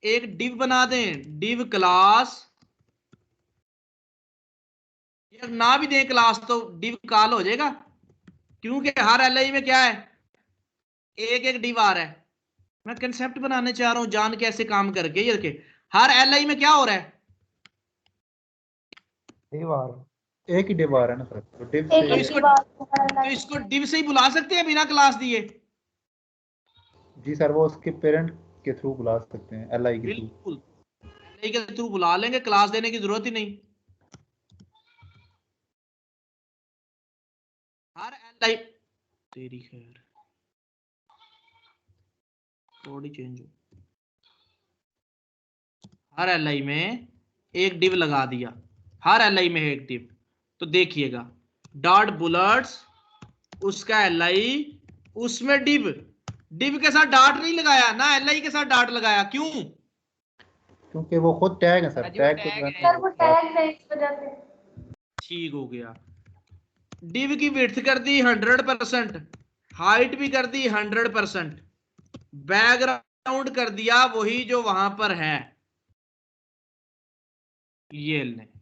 एक डिव बना दें, डिव क्लास, ना भी दें क्लास तो डिव कॉल हो जाएगा, क्योंकि हर एलआई में क्या है, एक एक डिव आ रहा है। मैं कंसेप्ट बनाने चाह रहा हूं, जान कैसे काम करके। ये देखिए हर एलआई में क्या हो रहा है, एक ही डिव आ रहा है ना सर, तो डिव एक से एक की बात तो इसको डिव से ही बुला सकते हैं बिना क्लास दिए? जी सर, वो उसके पेरेंट के थ्रू बुला सकते हैं, एलआई के थ्रू। बिल्कुल एलआई के थ्रू बुला लेंगे, क्लास देने की जरूरत ही नहीं। हर एलआई तेरी खैर थोड़ी चेंज हो, हर एलआई में एक डिव लगा दिया, हर एलआई में एक डिव। तो देखिएगा डॉट बुलेट्स, उसका एलआई, उसमें डिव, डिव के साथ डॉट नहीं लगाया ना, एलआई के साथ डॉट लगाया। क्यों? क्योंकि वो खुद टैग है सर, टैग को सर वो टैग है इस वजह से। ठीक हो गया। डिव की विड्थ कर दी 100%, हाइट भी कर दी 100%, बैकग्राउंड कर दिया वही जो वहां पर है, ये ले।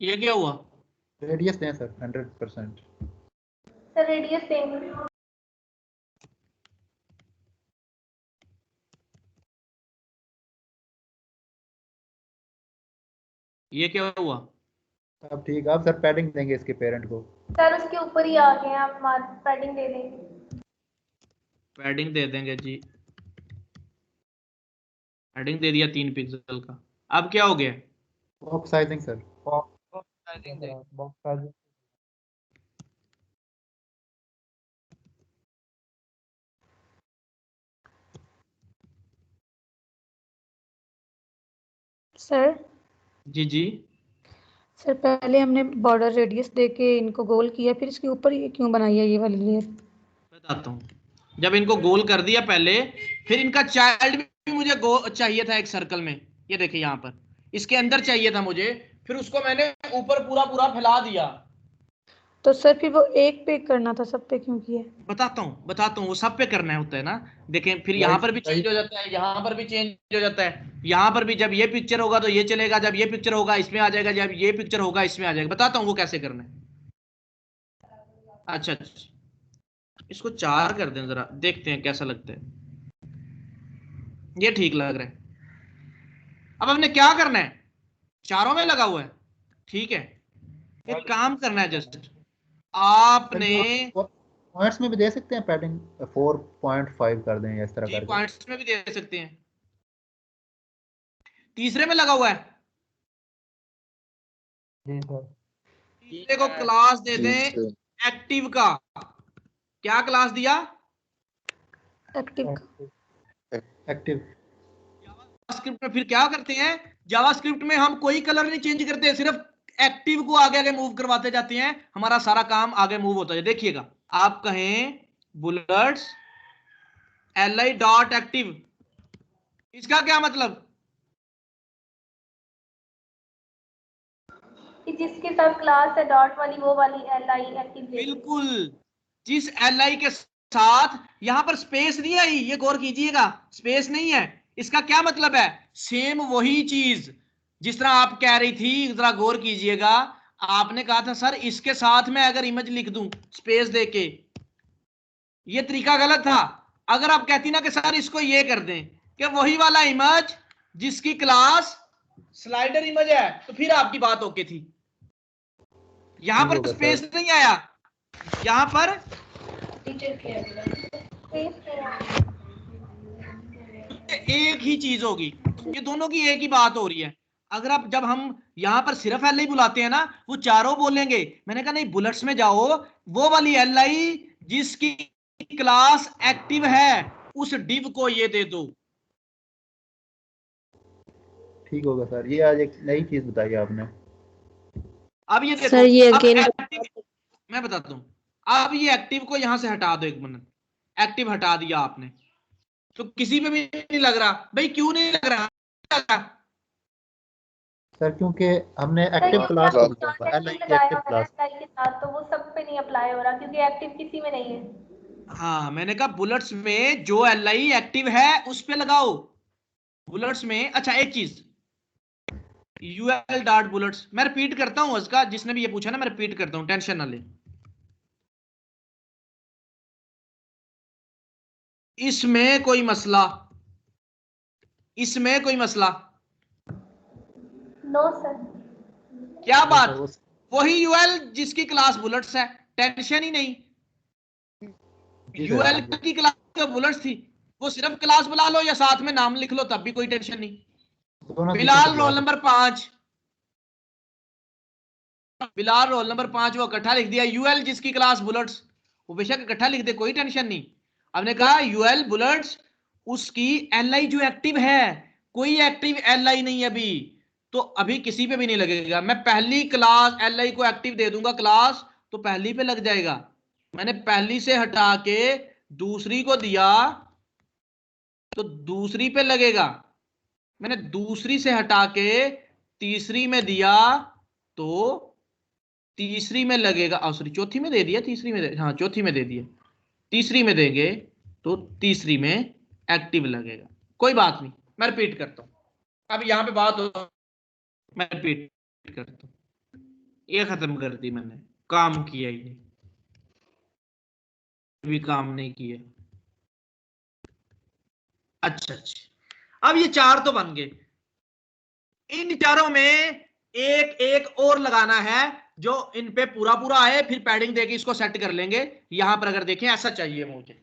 ये क्या हुआ? रेडियस दें सर 100%। सर रेडियस देंगे। ये क्या हुआ? अब ठीक है, अब सर पैडिंग देंगे इसके पेरेंट को। सर उसके ऊपर ही आ गए, आप पैडिंग दे देंगे। पैडिंग दे देंगे जी, पैडिंग दे दिया 3 पिक्सल का। अब क्या हो गया? Box sizing sir, box size sir जी जी सर पहले हमने बॉर्डर रेडियस दे के इनको गोल किया, फिर इसके ऊपर ये क्यों बनाई है ये वाली लेयर? बताता हूँ। जब इनको गोल कर दिया पहले, फिर इनका चाइल्ड भी मुझे चाहिए था एक सर्कल में। ये देखिए यहाँ पर इसके अंदर चाहिए था मुझे, फिर उसको मैंने ऊपर पूरा पूरा फैला दिया। तो सर फिर वो एक पे करना था, सब पे क्यों किया? बताता हूँ वो सब पे करना होता है ना। देखें फिर यहाँ पर भी चेंज हो जाता है, यहाँ पर भी चेंज हो जाता है, यहाँ पर भी जब ये पिक्चर होगा तो ये चलेगा, जब ये पिक्चर होगा इसमें आ जाएगा, जब ये पिक्चर होगा इसमें आ जाएगा। बताता हूँ वो कैसे करना है। अच्छा इसको 4 कर दें, जरा देखते हैं कैसा लगता है। ये ठीक लग रहा है। अब हमने क्या करना है, चारों में लगा हुआ है, ठीक है। एक काम करना है, जस्ट आपने पॉइंट्स में भी दे सकते हैं पैडिंग, 4.5 कर दें या इस तरह जी करके। पॉइंट्स में भी दे सकते हैं। तीसरे में लगा हुआ है, जी सर, तीसरे को क्लास दे दें एक्टिव का। क्या क्लास दिया? एक्टिव। जावास्क्रिप्ट में फिर क्या करते हैं, जावास्क्रिप्ट में हम कोई कलर नहीं चेंज करते, सिर्फ एक्टिव को आगे आगे मूव करवाते जाते हैं, हमारा सारा काम आगे मूव होता है। देखिएगा आप कहें बुलेट्स li डॉट एक्टिव, इसका क्या मतलब? कि जिसके साथ क्लास है डॉट वाली, वो वाली एलआई एक्टिव। बिल्कुल, जिस एलआई के साथ, यहां पर स्पेस नहीं आई, ये गौर कीजिएगा, स्पेस नहीं है। इसका क्या मतलब है, सेम वही चीज जिस तरह आप कह रही थी, जरा गौर कीजिएगा। आपने कहा था सर इसके साथ में अगर इमेज लिख दूं स्पेस देके, ये तरीका गलत था। अगर आप कहती ना कि सर इसको ये कर दें कि वही वाला इमेज जिसकी क्लास स्लाइडर इमेज है, तो फिर आपकी बात ओके थी। यहां पर स्पेस नहीं आया, यहां पर एक ही चीज होगी, ये दोनों की एक ही बात हो रही है। अगर आप, जब हम यहां पर सिर्फ एल आई बुलाते हैं ना, वो चारों बोलेंगे। मैंने कहा नहीं, बुलेट्स में जाओ, वो वाली एल आई जिसकी क्लास एक्टिव है उस डिव को ये दे दो। ठीक होगा सर, ये आज एक नई चीज बताई आपने। अब ये देखो सर ये अगेन मैं बताता हूं। अब ये एक्टिव को यहां से हटा दो, 1 मिनट। एक्टिव हटा दिया आपने, तो किसी पे भी नहीं लग रहा। भाई क्यों नहीं लग रहा? सर क्योंकि हमने एक्टिव क्लास को बुलाया, एलआई की एक्टिव क्लास। के साथ तो वो सब पे नहीं अप्लाई हो रहा, क्योंकि एक्टिव किसी में नहीं है। हाँ मैंने कहा बुलेट्स में जो एलआई एक्टिव है उस पे लगाओ बुलेट्स में। अच्छा एक चीज यूएल डॉट बुलेट्स, मैं रिपीट करता हूं उसका, जिसने भी ये पूछा ना मैं रिपीट करता हूं, टेंशन ना ले। इसमें कोई मसला, इसमें कोई मसला? No sir. क्या जी बात, सर, वो वही यूएल जिसकी क्लास बुलेट्स है, टेंशन ही नहीं। जी सर यूएल की क्लास जो बुलेट्स थी वो सिर्फ क्लास बुला लो या साथ में नाम लिख लो तब भी कोई टेंशन नहीं। दोनों तरीके से बिलाल बुला रोल सकते नंबर 5, बिलाल रोल नंबर 5 वो इकट्ठा लिख दिया। यूएल जिसकी क्लास बुलेट्स वो बेशक इकट्ठा लिख दे, कोई टेंशन नहीं। हमने कहा यूएल बुलेट्स उसकी एलआई जो एक्टिव है, कोई एक्टिव एलआई नहीं अभी, तो अभी किसी पे भी नहीं लगेगा। मैं पहली क्लास एलआई को एक्टिव दे दूंगा क्लास तो पहली पे लग जाएगा। मैंने पहली से हटा के दूसरी को दिया तो दूसरी पे लगेगा। मैंने दूसरी से हटा के तीसरी में दिया तो तीसरी में लगेगा। सॉरी चौथी में दे दिया, तीसरी में हाँ चौथी में दे दिया, तीसरी में देंगे तो तीसरी में एक्टिव लगेगा। कोई बात नहीं, मैं रिपीट करता हूं। अब यहां पे बात हो, मैं रिपीट करता हूं। ये खत्म कर दी मैंने, काम किया ही नहीं, भी काम नहीं किया। अच्छा अच्छा, अब ये चार तो बन गए। इन चारों में एक एक और लगाना है जो इन पे पूरा पूरा आए, फिर पैडिंग देके इसको सेट कर लेंगे। यहां पर अगर देखें ऐसा चाहिए मुझे,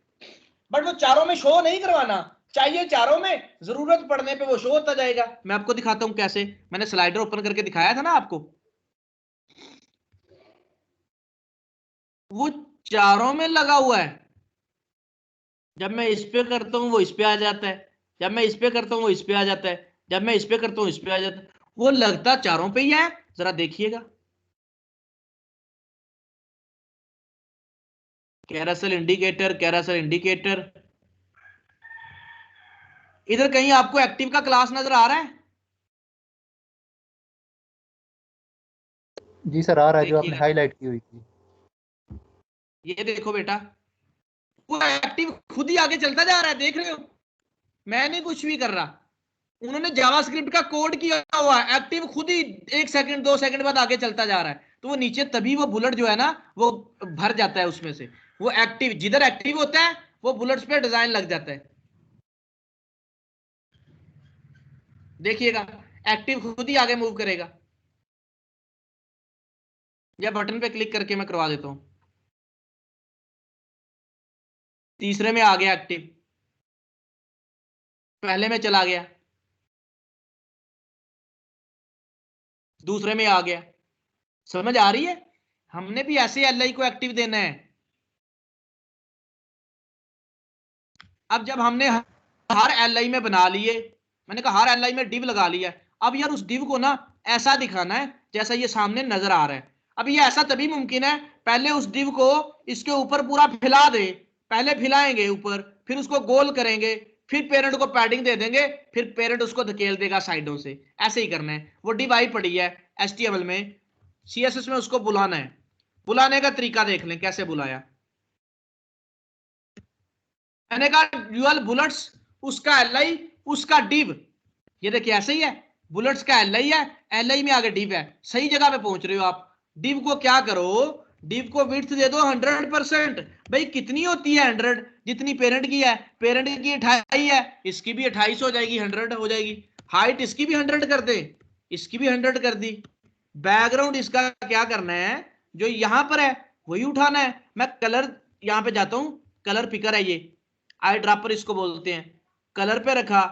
बट वो चारों में शो नहीं करवाना चाहिए, चारों में जरूरत पड़ने पे वो शो होता जाएगा। मैं आपको दिखाता हूं कैसे, मैंने स्लाइडर ओपन करके दिखाया था ना आपको, वो चारों में लगा हुआ है। जब मैं इस पे करता हूं वो इस पे आ जाता है, जब मैं इस पे करता हूं वो इस पे आ जाता है, जब मैं इस पे करता हूं इस पे आ जाता है। वो लगता चारों पे ही है, जरा देखिएगा। कैरासल इंडिकेटर, कैरासल इंडिकेटर, इधर कहीं आपको एक्टिव का क्लास नजर आ रहा है? जी सर, आ रहा है जो आपने देखिएगा, हाईलाइट की हुई थी। ये देखो बेटा, वो एक्टिव खुद ही आगे चलता जा रहा है, देख रहे हो? मैं नहीं कुछ भी कर रहा, उन्होंने जावास्क्रिप्ट का कोड किया हुआ है, एक्टिव खुद ही 1 सेकंड 2 सेकंड बाद आगे चलता जा रहा है। तो वो नीचे तभी वो बुलेट जो है ना वो भर जाता है उसमें से। वो एक्टिव जिधर एक्टिव होता है वो बुलेट्स पे डिजाइन लग जाता है। देखिएगा एक्टिव खुद ही आगे मूव करेगा। या बटन पे क्लिक करके मैं करवा देता हूं। तीसरे में आ गया एक्टिव, पहले में चला गया, दूसरे में आ गया। समझ आ रही है? हमने भी ऐसे एलआई को एक्टिव देना है। अब जब हमने हर एलआई में बना लिए, मैंने कहा हर एलआई में डिव लगा लिया, अब यार उस डिव को ना ऐसा दिखाना है जैसा ये सामने नजर आ रहा है। अब ये ऐसा तभी मुमकिन है, पहले उस डिव को इसके ऊपर पूरा फैला दे, पहले फैलाएंगे ऊपर, फिर उसको गोल करेंगे, फिर पेरेंट को पैडिंग दे देंगे, फिर पेरेंट उसको धकेल देगा साइडों से। ऐसे ही करना है। वो डिव आई पड़ी है एचटीएमएल में, सीएसएस में उसको बुलाना है। बुलाने का तरीका देख लें कैसे बुलाया। मैंने कहा ड्यूअल बुलेट्स, उसका एलआई उसका डिव, ये देखिए ऐसे ही है, बुलेट्स का एलआई है, एलआई में आगे डिव है। सही जगह पे पहुंच रहे हो आप। डिव को क्या करो, डिव को विड्थ दे दो 100%। भाई कितनी होती है 100? जितनी पेरेंट की है, पेरेंट की 28 है, इसकी भी 28 हो जाएगी, 100 हो जाएगी। हाइट इसकी भी 100 कर दे, इसकी भी 100 कर दी। बैकग्राउंड इसका क्या करना है, जो यहां पर है वही उठाना है। मैं कलर यहां पे जाता हूं, कलर पिकर है ये, आई ड्रॉपर इसको बोलते हैं। कलर पे रखा,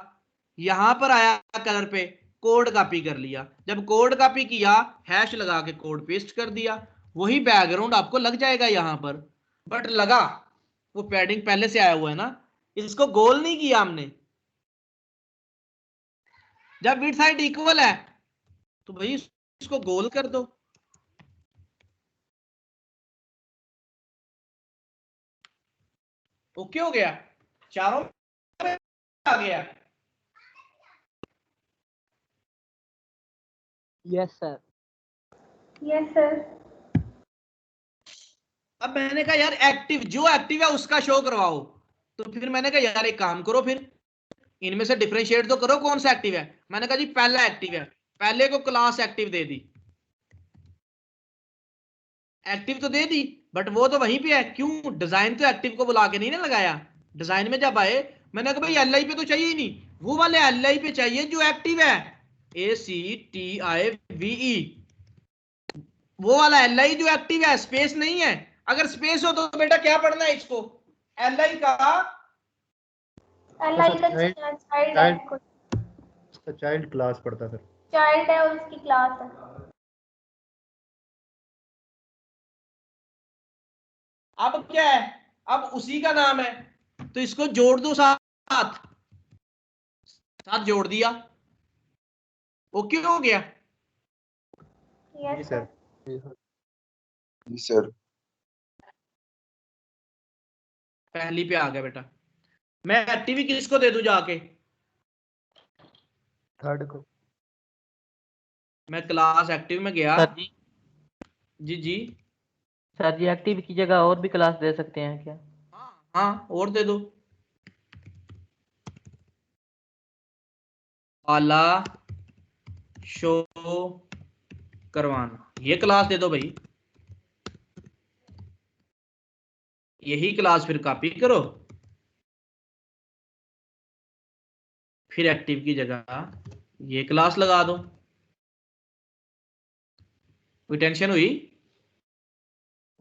यहां पर आया कलर पे, कोड कॉपी कर लिया। जब कोड कॉपी किया हैश लगा के कोड पेस्ट कर दिया, वही बैकग्राउंड आपको लग जाएगा यहां पर। बट लगा, वो पैडिंग पहले से आया हुआ है ना, इसको गोल नहीं किया हमने। जब विड्थ हाइट इक्वल है तो भाई इसको गोल कर दो। ओके हो गया, चारों में आ गया। Yes sir. Yes sir. अब मैंने कहा यार एक्टिव, जो एक्टिव है उसका शो करवाओ। तो फिर मैंने कहा यार एक काम करो, फिर इनमें से डिफरेंशिएट तो करो कौन सा एक्टिव है। मैंने कहा जी पहला एक्टिव है, पहले को क्लास एक्टिव दे दी, एक्टिव तो दे दी, बट वो तो वहीं पे है, क्यों डिजाइन तो एक्टिव को बुला के नहीं ना लगाया। डिजाइन में जब आए मैंने कहा भाई एल आई पे तो चाहिए ही नहीं, वो वाले एल आई पे चाहिए जो एक्टिव है, ACTIVE, वो वाला एल आई जो एक्टिव है, स्पेस नहीं है। अगर स्पेस हो तो बेटा क्या पढ़ना है इसको, एल आई का एल आई का चाइल्ड है, उसका चाइल्ड क्लास पढ़ता सर। चाइल्ड है और उसकी क्लास है। अब क्या है, अब उसी का नाम है, तो इसको जोड़ दो साथ, साथ जोड़ दिया, ओके हो गया। जी सर। जी सर। पहली पे आ गया बेटा। मैं एक्टिव किसको दे दूं जाके, थर्ड को। मैं क्लास एक्टिव में गया। सर जी, जी जी सर जी एक्टिव की जगह और भी क्लास दे सकते हैं क्या? हाँ और दे दो, आला शो करवाना, ये क्लास दे दो भाई। यही क्लास फिर कॉपी करो, फिर एक्टिव की जगह ये क्लास लगा दो। कोई टेंशन हुई?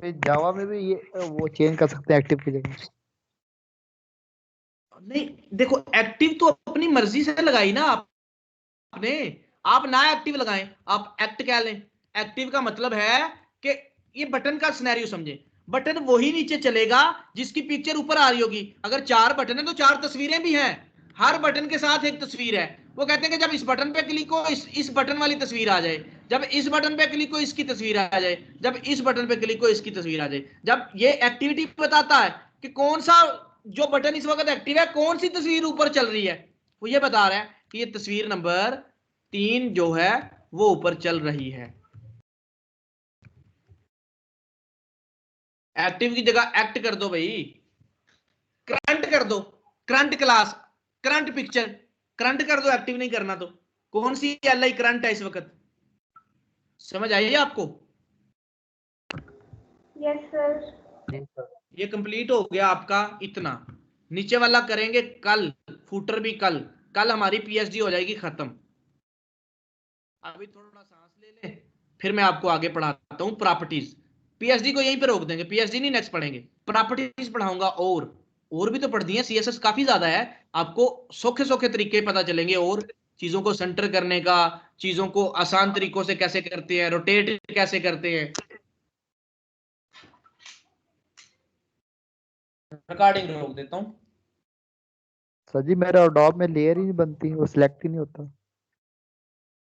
जावा में भी ये वो चेंज कर सकते हैं एक्टिव की जगह। नहीं देखो, एक्टिव तो अपनी मर्जी से लगाई ना आपने, आप ना एक्टिव लगाएं, आप एक्ट क्या लें। एक्टिव का मतलब है कि ये बटन का सिनेरियो समझे, बटन वही नीचे चलेगा जिसकी पिक्चर ऊपर आ रही होगी। अगर 4 बटन है तो 4 तस्वीरें भी हैं, हर बटन के साथ एक तस्वीर है। वो कहते हैं कि जब इस बटन पे क्लिक हो इस बटन वाली तस्वीर आ जाए, जब इस बटन पे क्लिक हो इसकी तस्वीर आ जाए, जब इस बटन पे क्लिक हो इसकी तस्वीर आ जाए। जब ये एक्टिविटी बताता है कि कौन सा जो बटन इस वक्त एक्टिव है, कौन सी तस्वीर ऊपर चल रही है, वो ये बता रहा है कि ये तस्वीर नंबर 3 जो है वो ऊपर चल रही है। एक्टिव की जगह एक्ट कर दो भाई, करंट कर दो, current class, current picture, current कर दो, एक्टिव नहीं करना तो। कौन सी एल आई करंट है इस वक्त, समझ आई आपको? Yes sir. ये कंप्लीट हो गया आपका इतना। नीचे वाला करेंगे कल, फूटर भी कल, कल हमारी पीएचडी हो जाएगी खत्म। अभी थोड़ा सांस ले ले, फिर मैं आपको आगे पढ़ाता हूँ प्रॉपर्टीज। पीएचडी को यहीं पे रोक देंगे, पीएचडी नहीं नेक्स्ट पढ़ेंगे, प्रॉपर्टीज पढ़ाऊंगा। और भी तो पढ़ दी है, सीएसएस काफी ज्यादा है, आपको सौखे सौखे तरीके पता चलेंगे, और चीजों को सेंटर करने का, चीजों को आसान तरीकों से कैसे करते हैं, रोटेट कैसे करते हैं। रिकॉर्डिंग रोक देता हूँ। सर जी मेरा डॉब में लेयर ही नहीं बनती, वो सिलेक्ट ही नहीं होता।